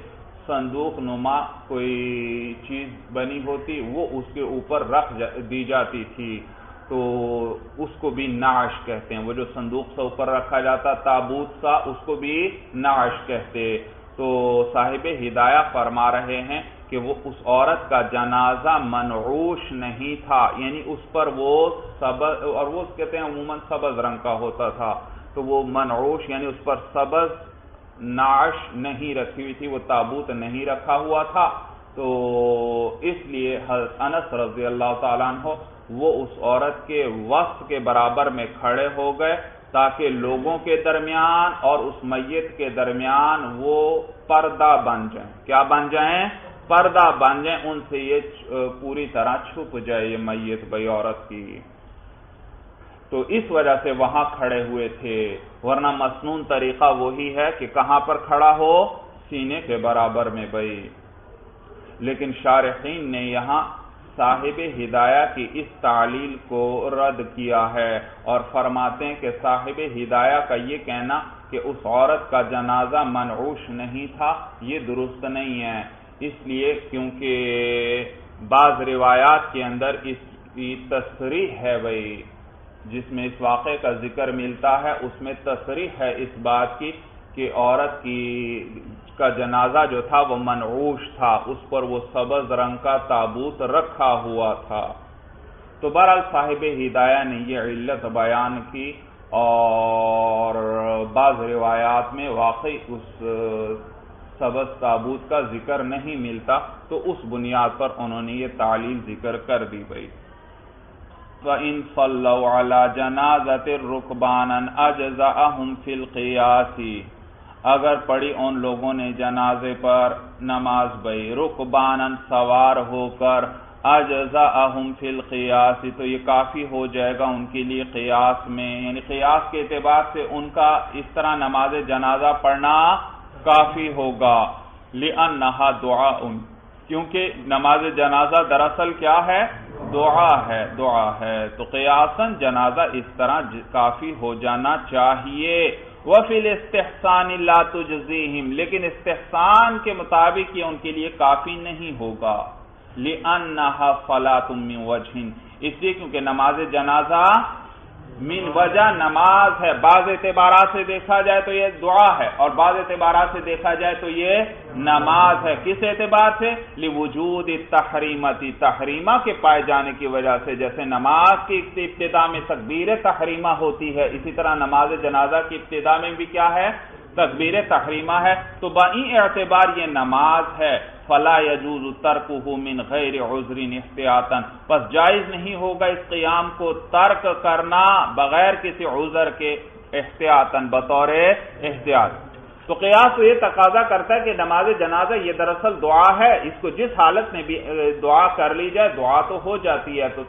صندوق نما کوئی چیز بنی ہوتی، وہ اس کے اوپر رکھ دی جاتی تھی، تو اس کو بھی نعش کہتے ہیں۔ وہ جو صندوق سے اوپر رکھا جاتا تابوت سا، اس کو بھی نعش کہتے۔ تو صاحب ہدایہ فرما رہے ہیں کہ وہ اس عورت کا جنازہ منعوش نہیں تھا، یعنی اس پر وہ سبز، اور وہ کہتے ہیں عموماً سبز رنگ کا ہوتا تھا، تو وہ منعوش یعنی اس پر سبز نعش نہیں رکھی ہوئی تھی، وہ تابوت نہیں رکھا ہوا تھا، تو اس لیے حضرت انس رضی اللہ تعالیٰ عنہ وہ اس عورت کے وسط کے برابر میں کھڑے ہو گئے تاکہ لوگوں کے درمیان اور اس میت کے درمیان وہ پردہ بن جائیں۔ کیا بن جائیں؟ پردہ بن جائیں، ان سے یہ پوری طرح چھپ جائے یہ میت بھئی عورت کی۔ تو اس وجہ سے وہاں کھڑے ہوئے تھے، ورنہ مسنون طریقہ وہی ہے کہ کہاں پر کھڑا ہو؟ سینے کے برابر میں بھئی۔ لیکن شارحین نے یہاں صاحب ہدایہ کی اس تعلیل کو رد کیا ہے اور فرماتے ہیں کہ صاحب ہدایہ کا یہ کہنا کہ اس عورت کا جنازہ منعوش نہیں تھا، یہ درست نہیں ہے، اس لیے کیونکہ بعض روایات کے اندر اس کی تصریح ہے بھئی، جس میں اس واقعے کا ذکر ملتا ہے اس میں تصریح ہے اس بات کی کہ عورت کا جنازہ جو تھا وہ منعوش تھا، اس پر وہ سبز رنگ کا تابوت رکھا ہوا تھا۔ تو بہرحال صاحب ہدایہ نے یہ علت بیان کی، اور بعض روایات میں واقعی اس سبز تابوت کا ذکر نہیں ملتا، تو اس بنیاد پر انہوں نے یہ تعلیل ذکر کر دی بھئی۔ وَإِن صَلَّوْا عَلَى جَنَازَةٍ رُكْبَانًا أَجْزَأَهُمْ فِي الْقِيَاسِ، اگر پڑھی ان لوگوں نے جنازے پر نماز بھئی رکبانن سوار ہو کر، اجزاءہم فی القیاس، تو یہ کافی ہو جائے گا ان کے لیے قیاس میں، یعنی قیاس کے اعتبار سے ان کا اس طرح نماز جنازہ پڑھنا کافی ہوگا۔ لأنہا دعاء، کیونکہ نماز جنازہ دراصل کیا ہے؟ دعا ہے، تو قیاساً جنازہ اس طرح کافی ہو جانا چاہیے۔ وَفِي الْإِسْتِحْسَانِ لَا تُجْزِيهِمْ، لیکن استحسان کے مطابق یہ ان کے لیے کافی نہیں ہوگا۔ لِأَنَّهَا صَلَاةٌ مِّن وَجْهٍ، اس لیے کیونکہ نماز جنازہ من وجہ نماز ہے، بعض اعتبارات سے دیکھا جائے تو یہ دعا ہے اور بعض اعتبارات سے دیکھا جائے تو یہ نماز ہے۔ کس اعتبار سے؟ لِوُجُودِ التَّحْرِیمَةِ، تحریمہ کے پائے جانے کی وجہ سے، جیسے نماز کی ابتدا میں تکبیر تحریمہ ہوتی ہے، اسی طرح نماز جنازہ کی ابتدا میں بھی کیا ہے؟ تکبیر تحریمہ ہے، تو بئی اعتبار یہ نماز ہے۔ فلا يجوز ترکہ من غیر عذر احتیاطا، پس جائز نہیں ہوگا اس قیام کو ترک کرنا بغیر کسی عذر کے، احتیاطا بطور احتیاط۔ تو قیاس تو یہ تقاضا کرتا ہے کہ نماز جنازہ یہ دراصل دعا ہے، اس کو جس حالت میں بھی دعا کر لی جائے دعا تو ہو جاتی ہے، تو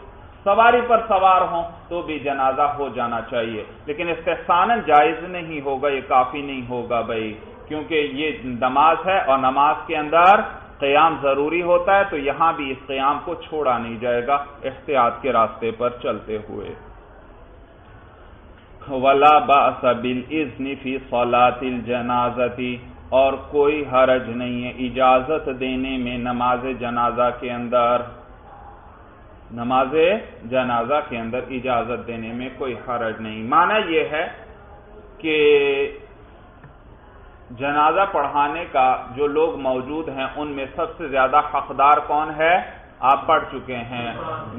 سواری پر سوار ہوں تو بھی جنازہ ہو جانا چاہیے، لیکن استحساناً جائز نہیں ہوگا، یہ کافی نہیں ہوگا بھائی۔ کیونکہ یہ نماز ہے اور نماز کے اندر قیام ضروری ہوتا ہے، تو یہاں بھی اس قیام کو چھوڑا نہیں جائے گا احتیاط کے راستے پر چلتے ہوئے۔ وَلَا بَأْسَ بِالْإِذْنِ فِي صَلَاةِ الْجَنَازَةِ، اور کوئی حرج نہیں ہے اجازت دینے میں نماز جنازہ کے اندر، نماز جنازہ کے اندر اجازت دینے میں کوئی حرج نہیں۔ معنی یہ ہے کہ جنازہ پڑھانے کا جو لوگ موجود ہیں ان میں سب سے زیادہ حقدار کون ہے؟ آپ پڑھ چکے ہیں،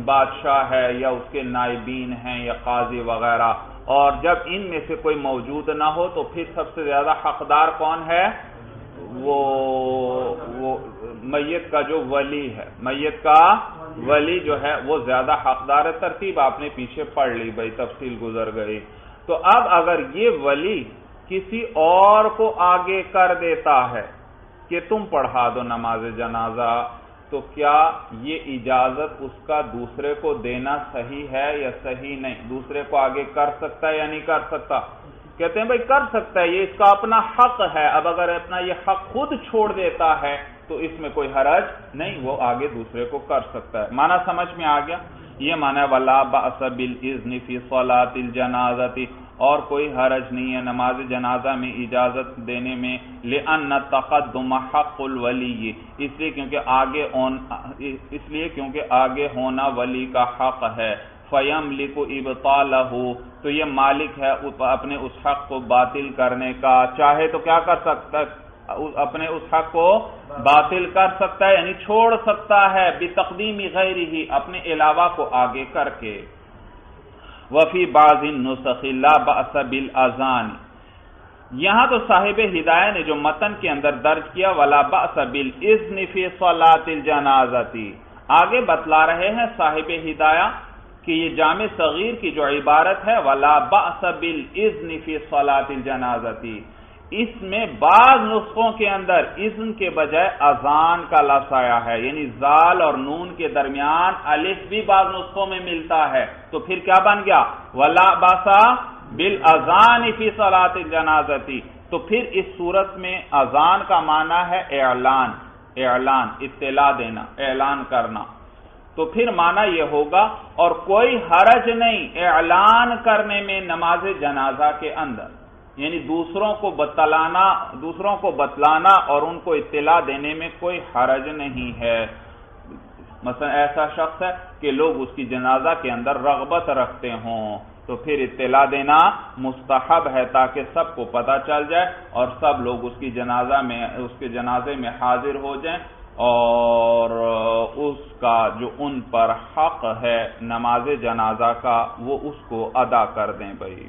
بادشاہ ہے یا اس کے نائبین ہیں یا قاضی وغیرہ، اور جب ان میں سے کوئی موجود نہ ہو تو پھر سب سے زیادہ حقدار کون ہے؟ وہ میت کا جو ولی ہے، میت کا ولی جو ہے وہ زیادہ حقدار ہے۔ ترتیب آپ نے پیچھے پڑھ لی بھائی، تفصیل گزر گئی۔ تو اب اگر یہ ولی کسی اور کو آگے کر دیتا ہے کہ تم پڑھا دو نماز جنازہ، تو کیا یہ اجازت اس کا دوسرے کو دینا صحیح ہے یا صحیح نہیں؟ دوسرے کو آگے کر سکتا ہے یا نہیں کر سکتا؟ کہتے ہیں بھائی کر سکتا ہے، یہ اس کا اپنا حق ہے۔ اب اگر اپنا یہ حق خود چھوڑ دیتا ہے تو اس میں کوئی حرج نہیں، وہ آگے دوسرے کو کر سکتا ہے۔ معنی سمجھ میں آ گیا؟ یہ معنی وَلَا بَأْسَ بِالْإِذْنِ فِي صَلَاةِ الْجَنَازَةِ، اور کوئی حرج نہیں ہے نماز جنازہ میں اجازت دینے میں، لِأَنَّ التَّقَدُّمَ حَقُّ الْوَلِيِّ، اس لیے کیونکہ آگے ہونا ولی کا حق ہے، فَيَمْلِكُ إِبْطَالَهُ، تو یہ مالک ہے اپنے اس حق کو باطل کرنے کا، چاہے تو کیا کر سکتا ہے؟ اپنے اس حق کو باطل کر سکتا ہے، یعنی چھوڑ سکتا ہے، بتقدیم غیرہ، اپنے علاوہ کو آگے کر کے۔ وفی بعض النسخ لا بأس بالاذان، یہاں تو صاحب ہدایہ نے جو متن کے اندر درج کیا ولا بأس بالاذن فی صلاۃ الجنازہ، آگے بتلا رہے ہیں صاحب ہدایہ کہ یہ جامع صغیر کی جو عبارت ہے ولا بأس بالاذن فی صلاۃ الجنازہ، اس میں بعض نسخوں کے اندر اذن کے بجائے اذان کا لفظ آیا ہے، یعنی زال اور نون کے درمیان الف بھی بعض نسخوں میں ملتا ہے، تو پھر کیا بن گیا؟ ولا بأس بالاذان فی صلاۃ الجنازہ، تو پھر اس صورت میں اذان کا معنی ہے اعلان، اطلاع دینا، اعلان کرنا، تو پھر معنی یہ ہوگا اور کوئی حرج نہیں اعلان کرنے میں نماز جنازہ کے اندر، یعنی دوسروں کو بتلانا اور ان کو اطلاع دینے میں کوئی حرج نہیں ہے۔ مثلا ایسا شخص ہے کہ لوگ اس کی جنازہ کے اندر رغبت رکھتے ہوں تو پھر اطلاع دینا مستحب ہے تاکہ سب کو پتہ چل جائے اور سب لوگ اس کے جنازے میں حاضر ہو جائیں اور اس کا جو ان پر حق ہے نماز جنازہ کا وہ اس کو ادا کر دیں بھائی۔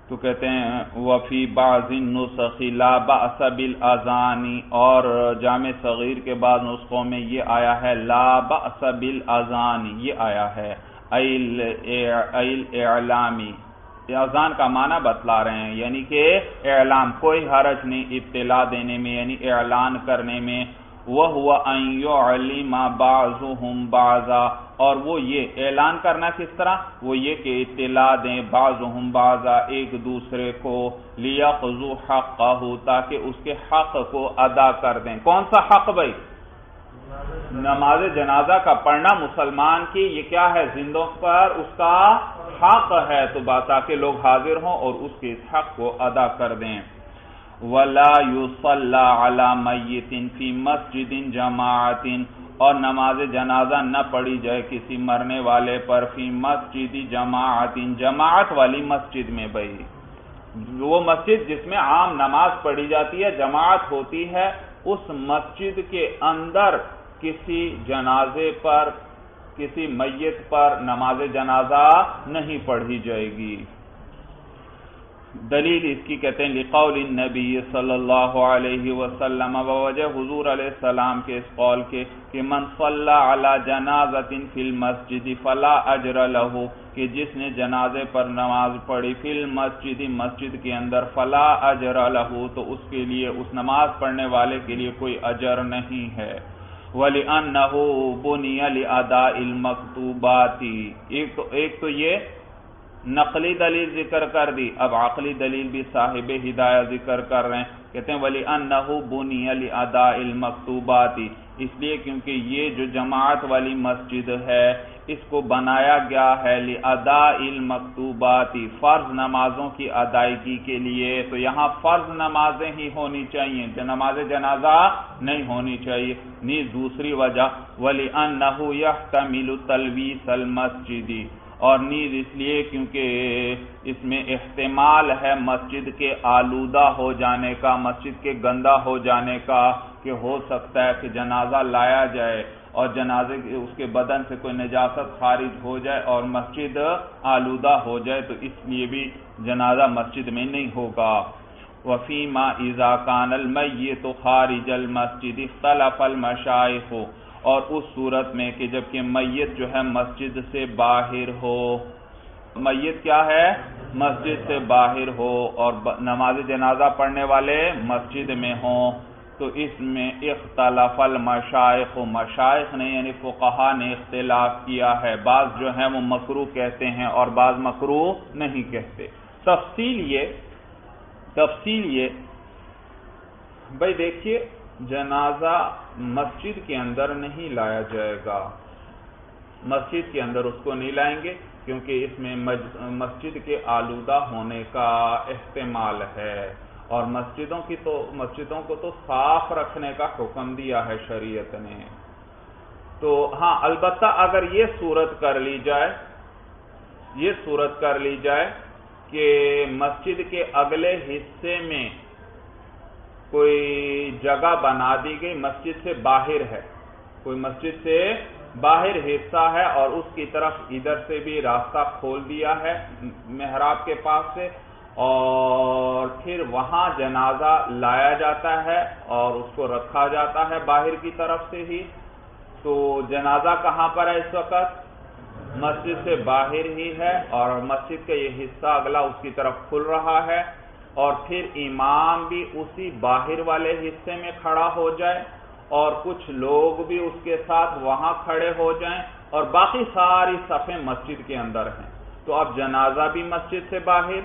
تو کہتے ہیں وفی بعض النسخ لا بأس بالاذان، اور جامع صغیر کے بعض نسخوں میں یہ آیا ہے لا بأس بالاذان، یہ آیا ہے الاعلامی، اذان کا معنی بتلا رہے ہیں، یعنی کہ اعلام، کوئی حرج نہیں اطلاع دینے میں، یعنی اعلان کرنے میں۔ وَهُوَ أَن يُعْلِمَ بَعْضُهُمْ بَعْضًا، اور وہ یہ اعلان کرنا کس طرح؟ وہ یہ کہ اطلاع دیں بعضهم بعضا، ایک دوسرے کو، لِيَقْضُوا حَقَّهُ، تاکہ اس کے حق کو ادا کر دیں۔ کون سا حق بھائی؟ نماز جنازہ کا پڑھنا مسلمان کی یہ کیا ہے؟ زندوں پر اس کا حق ہے، تو تاکہ لوگ حاضر ہوں اور اس کے اس حق کو ادا کر دیں۔ وَلَا يُصَلَّى عَلَى مَيِّتٍ فِي مَسْجِدٍ جَمَاعَةٍ، اور نماز جنازہ نہ پڑھی جائے کسی مرنے والے پر فی مسجد جماعت، جماعت والی مسجد میں بھائی، وہ مسجد جس میں عام نماز پڑھی جاتی ہے، جماعت ہوتی ہے، اس مسجد کے اندر کسی جنازے پر، کسی میت پر نماز جنازہ نہیں پڑھی جائے گی۔ دلیل اس کی کہتے ہیں لقول النبی صلی اللہ علیہ وسلم، ووجہ حضور علیہ السلام کے اس قول کے کہ من صلی علی جنازۃ فی المسجد فلا اجر لہ، کہ جس نے جنازے پر نماز پڑھی فی المسجد، مسجد کے اندر، فلا اجر لہ، تو اس کے لیے، اس نماز پڑھنے والے کے لیے کوئی اجر نہیں ہے۔ وَلِأَنَّهُ بُنِيَ لِأَدَاءِ الْمَكْتُوبَاتِ، ایک تو یہ نقلی دلیل ذکر کر دی، اب عقلی دلیل بھی صاحب ہدایہ ذکر کر رہے ہیں، کہتے ہیں وَلِأَنَّهُ بُنِيَ لِأَدَاءِ الْمَكْتُوبَاتِ، اس لیے کیونکہ یہ جو جماعت والی مسجد ہے اس کو بنایا گیا ہے لِأَدَاءِ الْمَكْتُوبَاتِ، فرض نمازوں کی ادائیگی کے لیے، تو یہاں فرض نمازیں ہی ہونی چاہیے، نماز جنازہ نہیں ہونی چاہیے۔ نیز دوسری وجہ وَلِأَنَّهُ يَحْتَمِلُ تَلْوِيثَ الْمَسْجِدِ، اور نیز اس لیے کیونکہ اس میں احتمال ہے مسجد کے آلودہ ہو جانے کا، مسجد کے گندہ ہو جانے کا، کہ ہو سکتا ہے کہ جنازہ لایا جائے اور جنازے اس کے بدن سے کوئی نجاست خارج ہو جائے اور مسجد آلودہ ہو جائے، تو اس لیے بھی جنازہ مسجد میں نہیں ہوگا۔ وَفِيمَا إِذَا كَانَ الْمَيِّتُ خَارِجَ الْمَسْجِدِ اخْتَلَفَ الْمَشَائِخُ، اور اس صورت میں کہ جبکہ میت جو ہے مسجد سے باہر ہو، میت کیا ہے؟ مسجد سے باہر ہو، اور نماز جنازہ پڑھنے والے مسجد میں ہوں، تو اس میں اختلاف المشائخ، مشائخ نے یعنی فقہا نے اختلاف کیا ہے، بعض جو ہیں وہ مکروہ کہتے ہیں اور بعض مکروہ نہیں کہتے۔ تفصیل یہ بھئی دیکھیے، جنازہ مسجد کے اندر نہیں لایا جائے گا، مسجد کے اندر اس کو نہیں لائیں گے کیونکہ اس میں مسجد کے آلودہ ہونے کا احتمال ہے، اور مسجدوں کو تو صاف رکھنے کا حکم دیا ہے شریعت نے۔ تو ہاں البتہ اگر یہ صورت کر لی جائے کہ مسجد کے اگلے حصے میں کوئی جگہ بنا دی گئی، مسجد سے باہر ہے، کوئی مسجد سے باہر حصہ ہے اور اس کی طرف ادھر سے بھی راستہ کھول دیا ہے محراب کے پاس سے، اور پھر وہاں جنازہ لایا جاتا ہے اور اس کو رکھا جاتا ہے باہر کی طرف سے ہی، تو جنازہ کہاں پر ہے اس وقت؟ مسجد سے باہر ہی ہے، اور مسجد کا یہ حصہ اگلا اس کی طرف کھل رہا ہے، اور پھر امام بھی اسی باہر والے حصے میں کھڑا ہو جائے اور کچھ لوگ بھی اس کے ساتھ وہاں کھڑے ہو جائیں، اور باقی ساری صفیں مسجد کے اندر ہیں، تو اب جنازہ بھی مسجد سے باہر،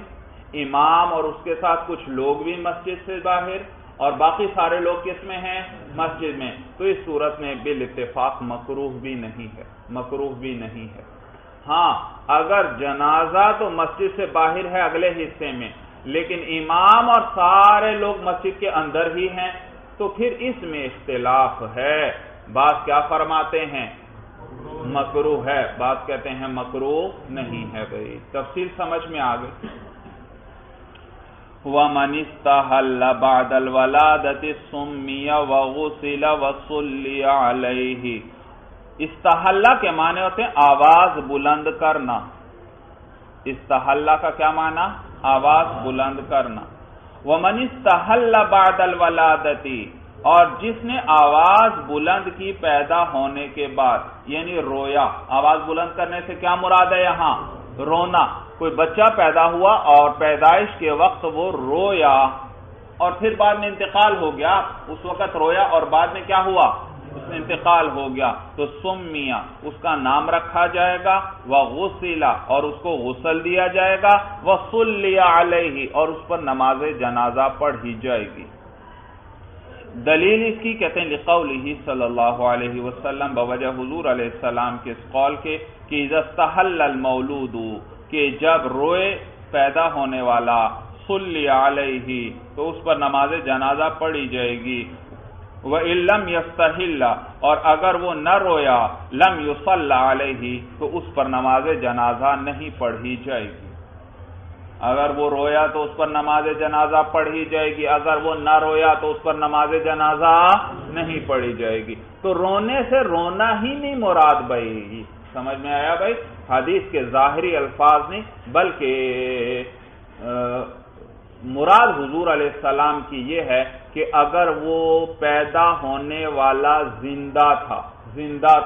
امام اور اس کے ساتھ کچھ لوگ بھی مسجد سے باہر، اور باقی سارے لوگ کس میں ہیں؟ مسجد میں، تو اس صورت میں بالاتفاق مکروہ بھی نہیں ہے۔ ہاں اگر جنازہ تو مسجد سے باہر ہے اگلے حصے میں، لیکن امام اور سارے لوگ مسجد کے اندر ہی ہیں، تو پھر اس میں اختلاف ہے، بعض کیا فرماتے ہیں؟ مکروہ ہے، بعض کہتے ہیں مکروہ نہیں ہے۔ بھئی تفصیل سمجھ میں آ گئی۔ وَمَنِ اسْتَحَلَّ بَعْدَ الْوَلَادَةِ سُمِّيَ وَغُسِلَ وَصُلِّيَ عَلَيْهِ، استحلہ کے معنی ہوتے ہیں آواز بلند کرنا۔ استحلہ کا کیا معنی؟ آواز بلند کرنا۔ وَمَنِ اسْتَحَلَّ بَعْدَ الْوَلَادَةِ، اور جس نے آواز بلند کی پیدا ہونے کے بعد، یعنی رویا، آواز بلند کرنے سے کیا مراد ہے یہاں؟ رونا۔ کوئی بچہ پیدا ہوا اور پیدائش کے وقت وہ رویا اور پھر بعد میں انتقال ہو گیا، اس وقت رویا اور بعد میں کیا ہوا؟ اس میں انتقال ہو گیا، تو سمیہ اس کا نام رکھا جائے گا، وغسل اور اس کو غسل دیا جائے گا، وصلی علیہ اور اس پر نماز جنازہ پڑھی جائے گی۔ دلیل اس کی کہتے ہیں لقولہ صلی اللہ علیہ وسلم، بوجہ حضور علیہ السلام کے اس قول کے کہ اذا استحل المولود، کہ جب روئے پیدا ہونے والا، صلی علیہ تو اس پر نماز جنازہ پڑھی جائے گی، وَإِن لَمْ يَسْتَحِلَّ اور اگر وہ نہ رویا، لَمْ يُصَلَّ عَلَيْهِ تو اس پر نماز جنازہ نہیں پڑھی جائے گی۔ اگر وہ رویا تو اس پر نماز جنازہ پڑھی جائے گی، اگر وہ نہ رویا تو اس پر نماز جنازہ نہیں پڑھی جائے گی۔ تو رونے سے رونا ہی نہیں مراد بھائی، سمجھ میں آیا بھائی؟ حدیث کے ظاہری الفاظ نہیں، بلکہ مراد حضور علیہ السلام کی یہ ہے کہ اگر وہ پیدا ہونے والا زندہ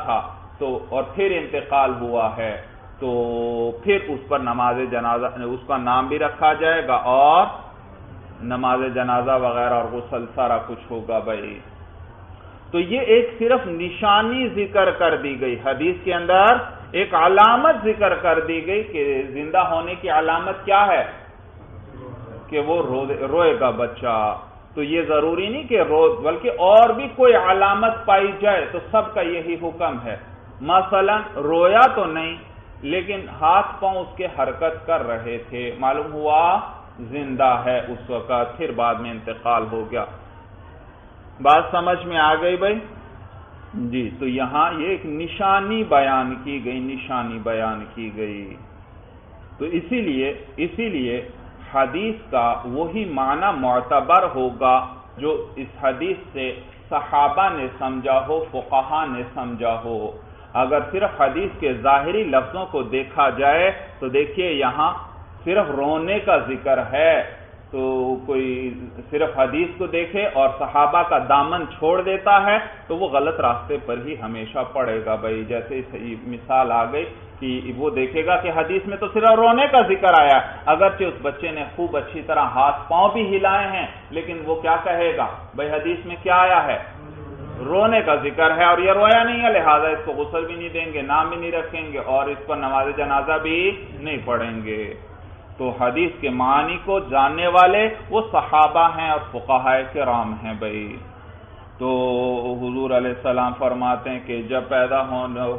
تھا تو اور پھر انتقال ہوا ہے تو پھر اس پر نماز جنازہ، اس کا نام بھی رکھا جائے گا اور نماز جنازہ وغیرہ اور غسل سارا کچھ ہوگا بھائی۔ تو یہ ایک صرف نشانی ذکر کر دی گئی، حدیث کے اندر ایک علامت ذکر کر دی گئی کہ زندہ ہونے کی علامت کیا ہے کہ وہ روئے گا بچہ. تو یہ ضروری نہیں کہ بلکہ اور بھی کوئی علامت پائی جائے تو سب کا یہی حکم ہے. مثلا رویا تو نہیں لیکن ہاتھ پاؤں اس کے حرکت کر رہے تھے، معلوم ہوا زندہ ہے اس وقت، پھر بعد میں انتقال ہو گیا. بات سمجھ میں آ گئی بھائی جی؟ تو یہاں یہ ایک نشانی بیان کی گئی، نشانی بیان کی گئی. تو اسی لیے حدیث کا وہی معنی معتبر ہوگا جو اس حدیث سے صحابہ نے سمجھا ہو، فقہا نے سمجھا ہو. اگر صرف حدیث کے ظاہری لفظوں کو دیکھا جائے تو دیکھیے یہاں صرف رونے کا ذکر ہے، تو کوئی صرف حدیث کو دیکھے اور صحابہ کا دامن چھوڑ دیتا ہے تو وہ غلط راستے پر ہی ہمیشہ پڑے گا بھائی. جیسے مثال آ گئی کہ وہ دیکھے گا کہ حدیث میں تو صرف رونے کا ذکر آیا، اگرچہ اس بچے نے خوب اچھی طرح ہاتھ پاؤں بھی ہلائے ہیں لیکن وہ کیا کہے گا بھائی حدیث میں کیا آیا ہے؟ رونے کا ذکر ہے اور یہ رویا نہیں ہے، لہذا اس کو غسل بھی نہیں دیں گے، نام بھی نہیں رکھیں گے اور اس پر نماز جنازہ بھی نہیں پڑھیں گے. تو حدیث کے معنی کو جاننے والے وہ صحابہ ہیں اور فقہاء کرام ہیں بھائی. تو حضور علیہ السلام فرماتے ہیں کہ جب پیدا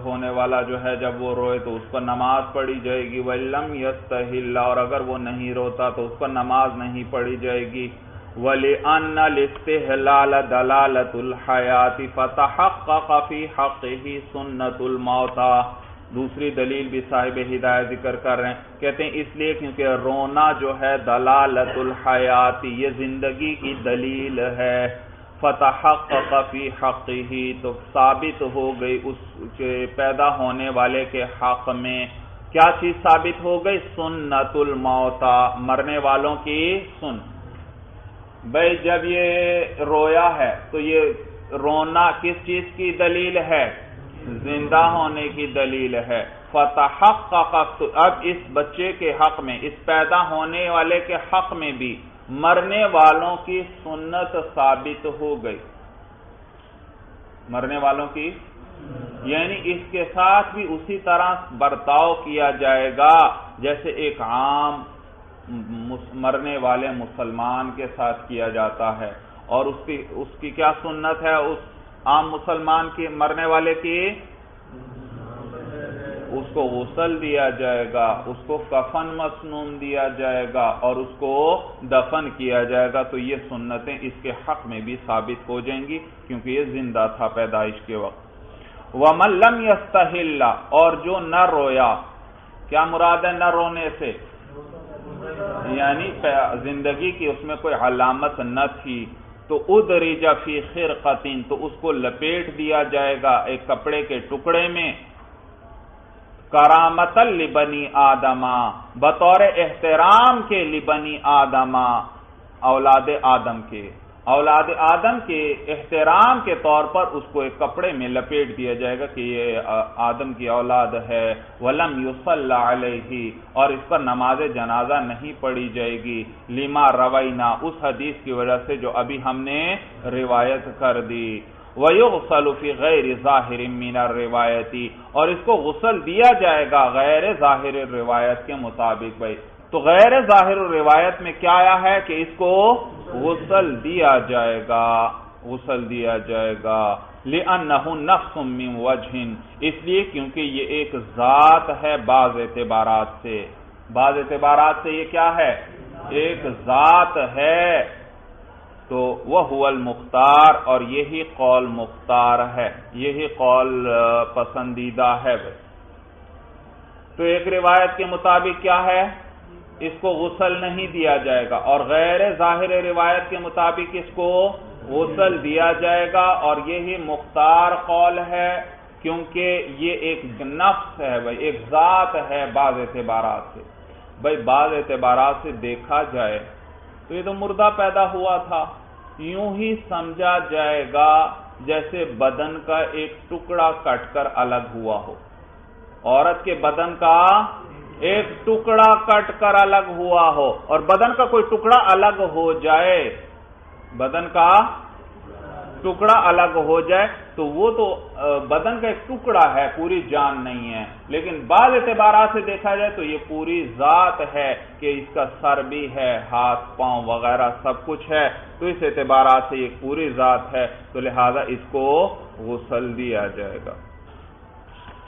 ہونے والا جو ہے جب وہ روئے تو اس پر نماز پڑھی جائے گی، وَلَمْ يَسْتَحِلَّ، اور اگر وہ نہیں روتا تو اس پر نماز نہیں پڑھی جائے گی. وَلِأَنَّ الْإِسْتِحْلَالَ دَلَالَةُ الْحَيَاةِ فَتَحَقَّقَ فِي حَقِّهِ سُنَّةُ الْمَوْتَى. دوسری دلیل بھی صاحب ہدایت ذکر کر رہے ہیں، کہتے ہیں اس لیے کیونکہ رونا جو ہے دلالت الحیات، یہ زندگی کی دلیل ہے. فتحقق فی حقہ، تو ثابت ہو گئی اس کے پیدا ہونے والے کے حق میں کیا چیز ثابت ہو گئی؟ سنت الموتى، مرنے والوں کی سن. بھائی جب یہ رویا ہے تو یہ رونا کس چیز کی دلیل ہے؟ زندہ ہونے کی دلیل ہے. فتحقق، اب اس بچے کے حق میں، اس پیدا ہونے والے کے حق میں بھی مرنے والوں کی سنت ثابت ہو گئی. مرنے والوں کی یعنی اس کے ساتھ بھی اسی طرح برتاؤ کیا جائے گا جیسے ایک عام مرنے والے مسلمان کے ساتھ کیا جاتا ہے. اور اس کی کیا سنت ہے؟ اس عام مسلمان کی، مرنے والے کی، اس کو غسل دیا جائے گا، اس کو کفن مسنون دیا جائے گا اور اس کو دفن کیا جائے گا. تو یہ سنتیں اس کے حق میں بھی ثابت ہو جائیں گی کیونکہ یہ زندہ تھا پیدائش کے وقت. وَمَن لَّمْ يَسْتَحِلَّ، اور جو نہ رویا، کیا مراد ہے نہ رونے سے؟ یعنی زندگی کی اس میں کوئی علامت نہ تھی، تو ادرج فی خرقۃ، تو اس کو لپیٹ دیا جائے گا ایک کپڑے کے ٹکڑے میں. کرامۃ لبنی آدم، بطور احترام کے، لبنی آدم، اولاد آدم کے، اولاد آدم کے احترام کے طور پر اس کو ایک کپڑے میں لپیٹ دیا جائے گا کہ یہ آدم کی اولاد ہے. وَلَمْ يُصَلَّ عَلَيْهِ، اور اس پر نماز جنازہ نہیں پڑھی جائے گی. لما روینا، اس حدیث کی وجہ سے جو ابھی ہم نے روایت کر دی. وَيُغْسَلُ فِي غَيْرِ ظَاهِرٍ مِّنَ الرِّوَایَةِ، اور اس کو غسل دیا جائے گا غیر ظاہر روایت کے مطابق. بھائی تو غیر ظاہر روایت میں کیا آیا ہے کہ اس کو غسل دیا جائے گا، غسل دیا جائے گا. لِأَنَّهُ نَفْسٌ مِّن وَجْهٍ، اس لیے کیونکہ یہ ایک ذات ہے بعض اعتبارات سے. بعض اعتبارات سے یہ کیا ہے؟ ایک ذات ہے. تو وَهُوَ الْمُخْتَارُ، اور یہی قول مختار ہے، یہی قول پسندیدہ ہے. تو ایک روایت کے مطابق کیا ہے؟ اس کو غسل نہیں دیا جائے گا، اور غیر ظاہر روایت کے مطابق اس کو غسل دیا جائے گا. اور یہی مختار قول ہے کیونکہ یہ ایک نفس ہے بھائی، ایک ذات ہے بعض اعتبارات سے. بھائی بعض اعتبارات سے دیکھا جائے تو یہ تو مردہ پیدا ہوا تھا، یوں ہی سمجھا جائے گا جیسے بدن کا ایک ٹکڑا کٹ کر الگ ہوا ہو. عورت کے بدن کا ایک ٹکڑا کٹ کر الگ ہوا ہو، اور بدن کا کوئی ٹکڑا الگ ہو جائے، بدن کا ٹکڑا الگ ہو جائے تو وہ تو بدن کا ایک ٹکڑا ہے، پوری جان نہیں ہے، لیکن بعض اعتبارات سے دیکھا جائے تو یہ پوری ذات ہے کہ اس کا سر بھی ہے، ہاتھ پاؤں وغیرہ سب کچھ ہے، تو اس اعتبارات سے یہ پوری ذات ہے، تو لہذا اس کو غسل دیا جائے گا۔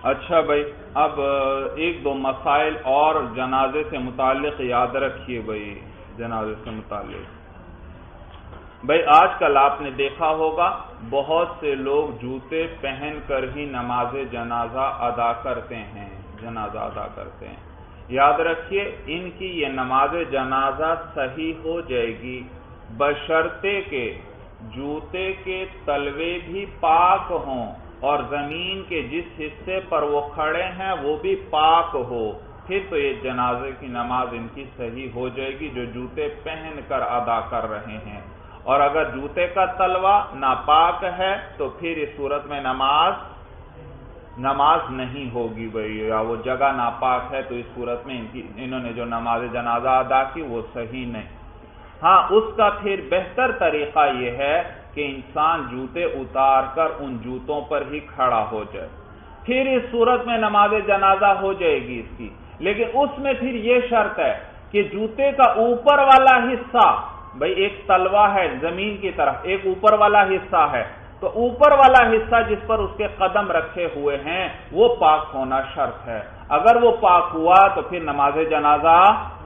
اچھا بھائی، اب ایک دو مسائل اور جنازے سے متعلق یاد رکھیے بھائی، جنازے سے متعلق بھائی آج کل آپ نے دیکھا ہوگا بہت سے لوگ جوتے پہن کر ہی نماز جنازہ ادا کرتے ہیں، یاد رکھیے ان کی یہ نماز جنازہ صحیح ہو جائے گی بشرطے کہ جوتے کے تلوے بھی پاک ہوں اور زمین کے جس حصے پر وہ کھڑے ہیں وہ بھی پاک ہو، پھر تو یہ جنازے کی نماز ان کی صحیح ہو جائے گی جو جوتے پہن کر ادا کر رہے ہیں، اور اگر جوتے کا تلوا ناپاک ہے تو پھر اس صورت میں نماز نہیں ہوگی بھائی، یا وہ جگہ ناپاک ہے تو اس صورت میں انہوں نے جو نماز جنازہ ادا کی وہ صحیح نہیں۔ ہاں اس کا پھر بہتر طریقہ یہ ہے کہ انسان جوتے اتار کر ان جوتوں پر ہی کھڑا ہو جائے، پھر اس صورت میں نماز جنازہ ہو جائے گی اس کی، لیکن اس میں پھر یہ شرط ہے کہ جوتے کا اوپر والا حصہ، بھائی ایک تلوا ہے زمین کی طرف، ایک اوپر والا حصہ ہے، تو اوپر والا حصہ جس پر اس کے قدم رکھے ہوئے ہیں وہ پاک ہونا شرط ہے، اگر وہ پاک ہوا تو پھر نماز جنازہ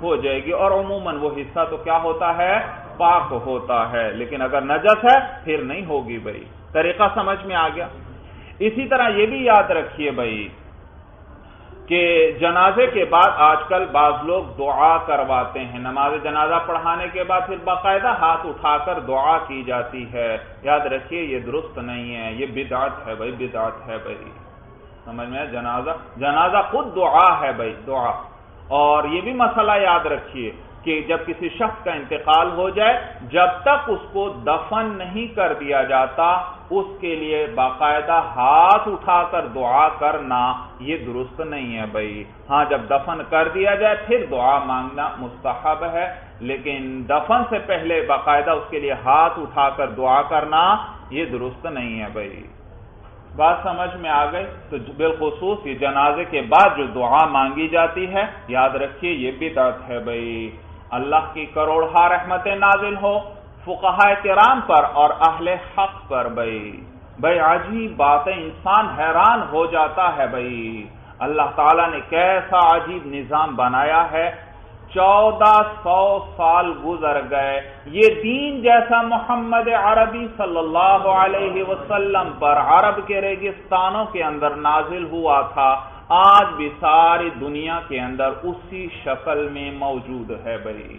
ہو جائے گی، اور عموماً وہ حصہ تو کیا ہوتا ہے، پاک ہوتا ہے، لیکن اگر نجس ہے پھر نہیں ہوگی بھائی۔ طریقہ سمجھ میں آ گیا؟ اسی طرح یہ بھی یاد رکھیے بھائی کہ جنازے کے بعد آج کل بعض لوگ دعا کرواتے ہیں، نماز جنازہ پڑھانے کے بعد پھر باقاعدہ ہاتھ اٹھا کر دعا کی جاتی ہے، یاد رکھیے یہ درست نہیں ہے، یہ بدعت ہے بھائی، بدعت ہے بھائی، سمجھ میں؟ جنازہ خود دعا ہے بھائی، دعا۔ اور یہ بھی مسئلہ یاد رکھیے کہ جب کسی شخص کا انتقال ہو جائے جب تک اس کو دفن نہیں کر دیا جاتا اس کے لیے باقاعدہ ہاتھ اٹھا کر دعا کرنا یہ درست نہیں ہے بھائی۔ ہاں جب دفن کر دیا جائے پھر دعا مانگنا مستحب ہے، لیکن دفن سے پہلے باقاعدہ اس کے لیے ہاتھ اٹھا کر دعا کرنا یہ درست نہیں ہے بھائی۔ بات سمجھ میں آ گئی؟ تو بالخصوص یہ جنازے کے بعد جو دعا مانگی جاتی ہے یاد رکھیے یہ بدعت ہے بھائی۔ اللہ کی کروڑہا رحمتیں نازل ہو فقہائے کرام پر اور اہل حق پر بھائی عجیب بات ہے، انسان حیران ہو جاتا ہے بھائی، اللہ تعالیٰ نے کیسا عجیب نظام بنایا ہے۔ 1400 سال گزر گئے، یہ دین جیسا محمد عربی صلی اللہ علیہ وسلم پر عرب کے ریگستانوں کے اندر نازل ہوا تھا، آج بھی ساری دنیا کے اندر اسی شکل میں موجود ہے بھائی۔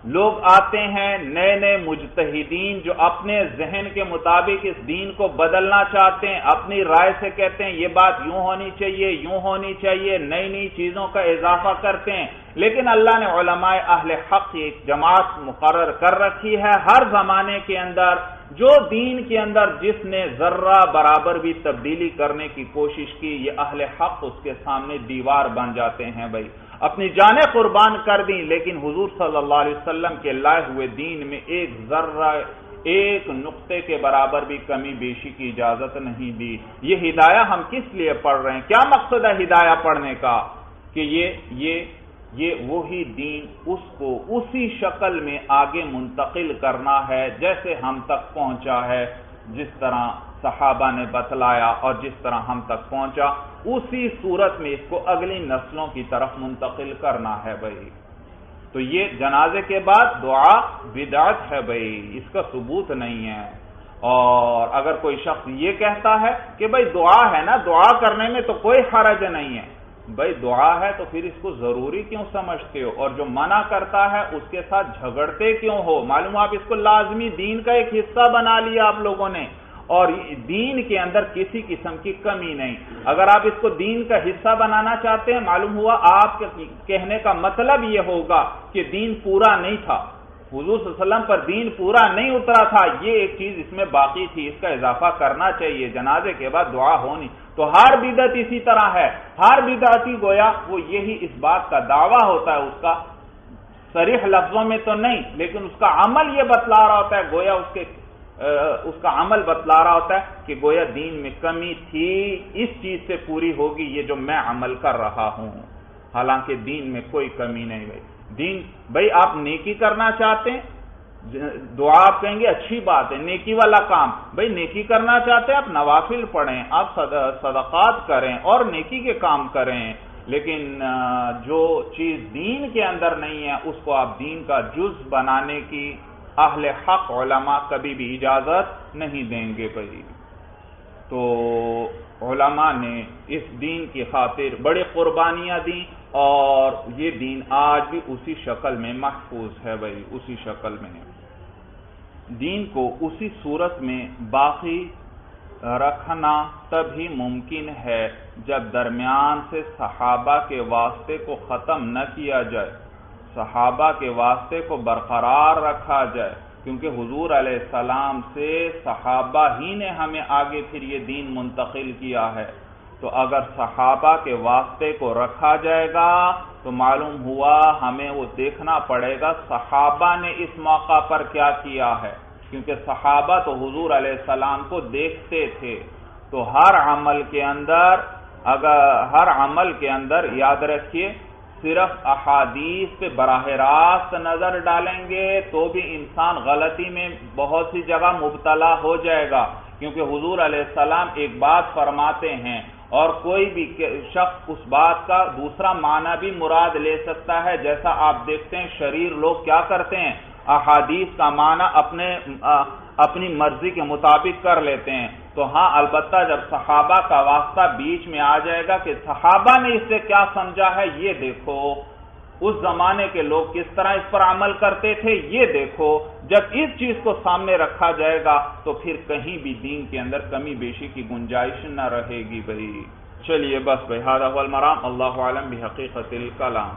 لوگ آتے ہیں نئے نئے مجتہدین جو اپنے ذہن کے مطابق اس دین کو بدلنا چاہتے ہیں، اپنی رائے سے کہتے ہیں یہ بات یوں ہونی چاہیے، یوں ہونی چاہیے، نئی نئی چیزوں کا اضافہ کرتے ہیں، لیکن اللہ نے علماء اہل حق کی ایک جماعت مقرر کر رکھی ہے، ہر زمانے کے اندر جو دین کے اندر جس نے ذرہ برابر بھی تبدیلی کرنے کی کوشش کی یہ اہل حق اس کے سامنے دیوار بن جاتے ہیں بھائی، اپنی جانیں قربان کر دیں لیکن حضور صلی اللہ علیہ وسلم کے لائے ہوئے دین میں ایک ذرہ ایک نقطے کے برابر بھی کمی بیشی کی اجازت نہیں دی۔ یہ ہدایہ ہم کس لیے پڑھ رہے ہیں؟ کیا مقصد ہے ہدایہ پڑھنے کا؟ کہ یہ وہی دین اس کو اسی شکل میں آگے منتقل کرنا ہے جیسے ہم تک پہنچا ہے، جس طرح صحابہ نے بتلایا اور جس طرح ہم تک پہنچا اسی صورت میں اس کو اگلی نسلوں کی طرف منتقل کرنا ہے بھائی۔ تو یہ جنازے کے بعد دعا بدعت ہے بھائی، اس کا ثبوت نہیں ہے۔ اور اگر کوئی شخص یہ کہتا ہے کہ بھائی دعا ہے نا، دعا کرنے میں تو کوئی حرج نہیں ہے، بھائی دعا ہے تو پھر اس کو ضروری کیوں سمجھتے ہو؟ اور جو منع کرتا ہے اس کے ساتھ جھگڑتے کیوں ہو؟ معلوم آپ اس کو لازمی دین کا ایک حصہ بنا لیا آپ لوگوں نے، اور دین کے اندر کسی قسم کی کمی نہیں۔ اگر آپ اس کو دین کا حصہ بنانا چاہتے ہیں معلوم ہوا آپ کے کہنے کا مطلب یہ ہوگا کہ دین پورا نہیں تھا، حضور صلی اللہ علیہ وسلم پر دین پورا نہیں اترا تھا، یہ ایک چیز اس میں باقی تھی، اس کا اضافہ کرنا چاہیے، جنازے کے بعد دعا ہونی۔ تو ہر بدعت اسی طرح ہے، ہر بدعتی گویا وہ یہی اس بات کا دعویٰ ہوتا ہے، اس کا صریح لفظوں میں تو نہیں لیکن اس کا عمل یہ بتلا رہا ہوتا ہے گویا اس کے اس کا عمل بتلا رہا ہوتا ہے کہ گویا دین میں کمی تھی، اس چیز سے پوری ہوگی یہ جو میں عمل کر رہا ہوں، حالانکہ دین میں کوئی کمی نہیں بھائی۔ دین بھائی آپ نیکی کرنا چاہتے ہیں، دعا آپ کہیں گے اچھی بات ہے، نیکی والا کام، بھائی نیکی کرنا چاہتے ہیں آپ نوافل پڑھیں، آپ صدقات کریں اور نیکی کے کام کریں، لیکن جو چیز دین کے اندر نہیں ہے اس کو آپ دین کا جز بنانے کی اہل حق علماء کبھی بھی اجازت نہیں دیں گے بھائی۔ تو علماء نے اس دین کی خاطر بڑی قربانیاں دیں اور یہ دین آج بھی اسی شکل میں محفوظ ہے بھائی، اسی شکل میں دین کو اسی صورت میں باقی رکھنا تبھی ممکن ہے جب درمیان سے صحابہ کے واسطے کو ختم نہ کیا جائے، صحابہ کے واسطے کو برقرار رکھا جائے، کیونکہ حضور علیہ السلام سے صحابہ ہی نے ہمیں آگے پھر یہ دین منتقل کیا ہے۔ تو اگر صحابہ کے واسطے کو رکھا جائے گا تو معلوم ہوا ہمیں وہ دیکھنا پڑے گا صحابہ نے اس موقع پر کیا کیا ہے، کیونکہ صحابہ تو حضور علیہ السلام کو دیکھتے تھے۔ تو ہر عمل کے اندر یاد رکھیے صرف احادیث پہ براہ راست نظر ڈالیں گے تو بھی انسان غلطی میں بہت سی جگہ مبتلا ہو جائے گا، کیونکہ حضور علیہ السلام ایک بات فرماتے ہیں اور کوئی بھی شخص اس بات کا دوسرا معنی بھی مراد لے سکتا ہے، جیسا آپ دیکھتے ہیں شریر لوگ کیا کرتے ہیں، احادیث کا معنی اپنی مرضی کے مطابق کر لیتے ہیں۔ تو ہاں البتہ جب صحابہ کا واسطہ بیچ میں آ جائے گا کہ صحابہ نے اس سے کیا سمجھا ہے یہ دیکھو، اس زمانے کے لوگ کس طرح اس پر عمل کرتے تھے یہ دیکھو، جب اس چیز کو سامنے رکھا جائے گا تو پھر کہیں بھی دین کے اندر کمی بیشی کی گنجائش نہ رہے گی بھائی۔ چلیے بس بھائی، ھذا ھو المرام، اللہ اعلم بحقیقت الکلام۔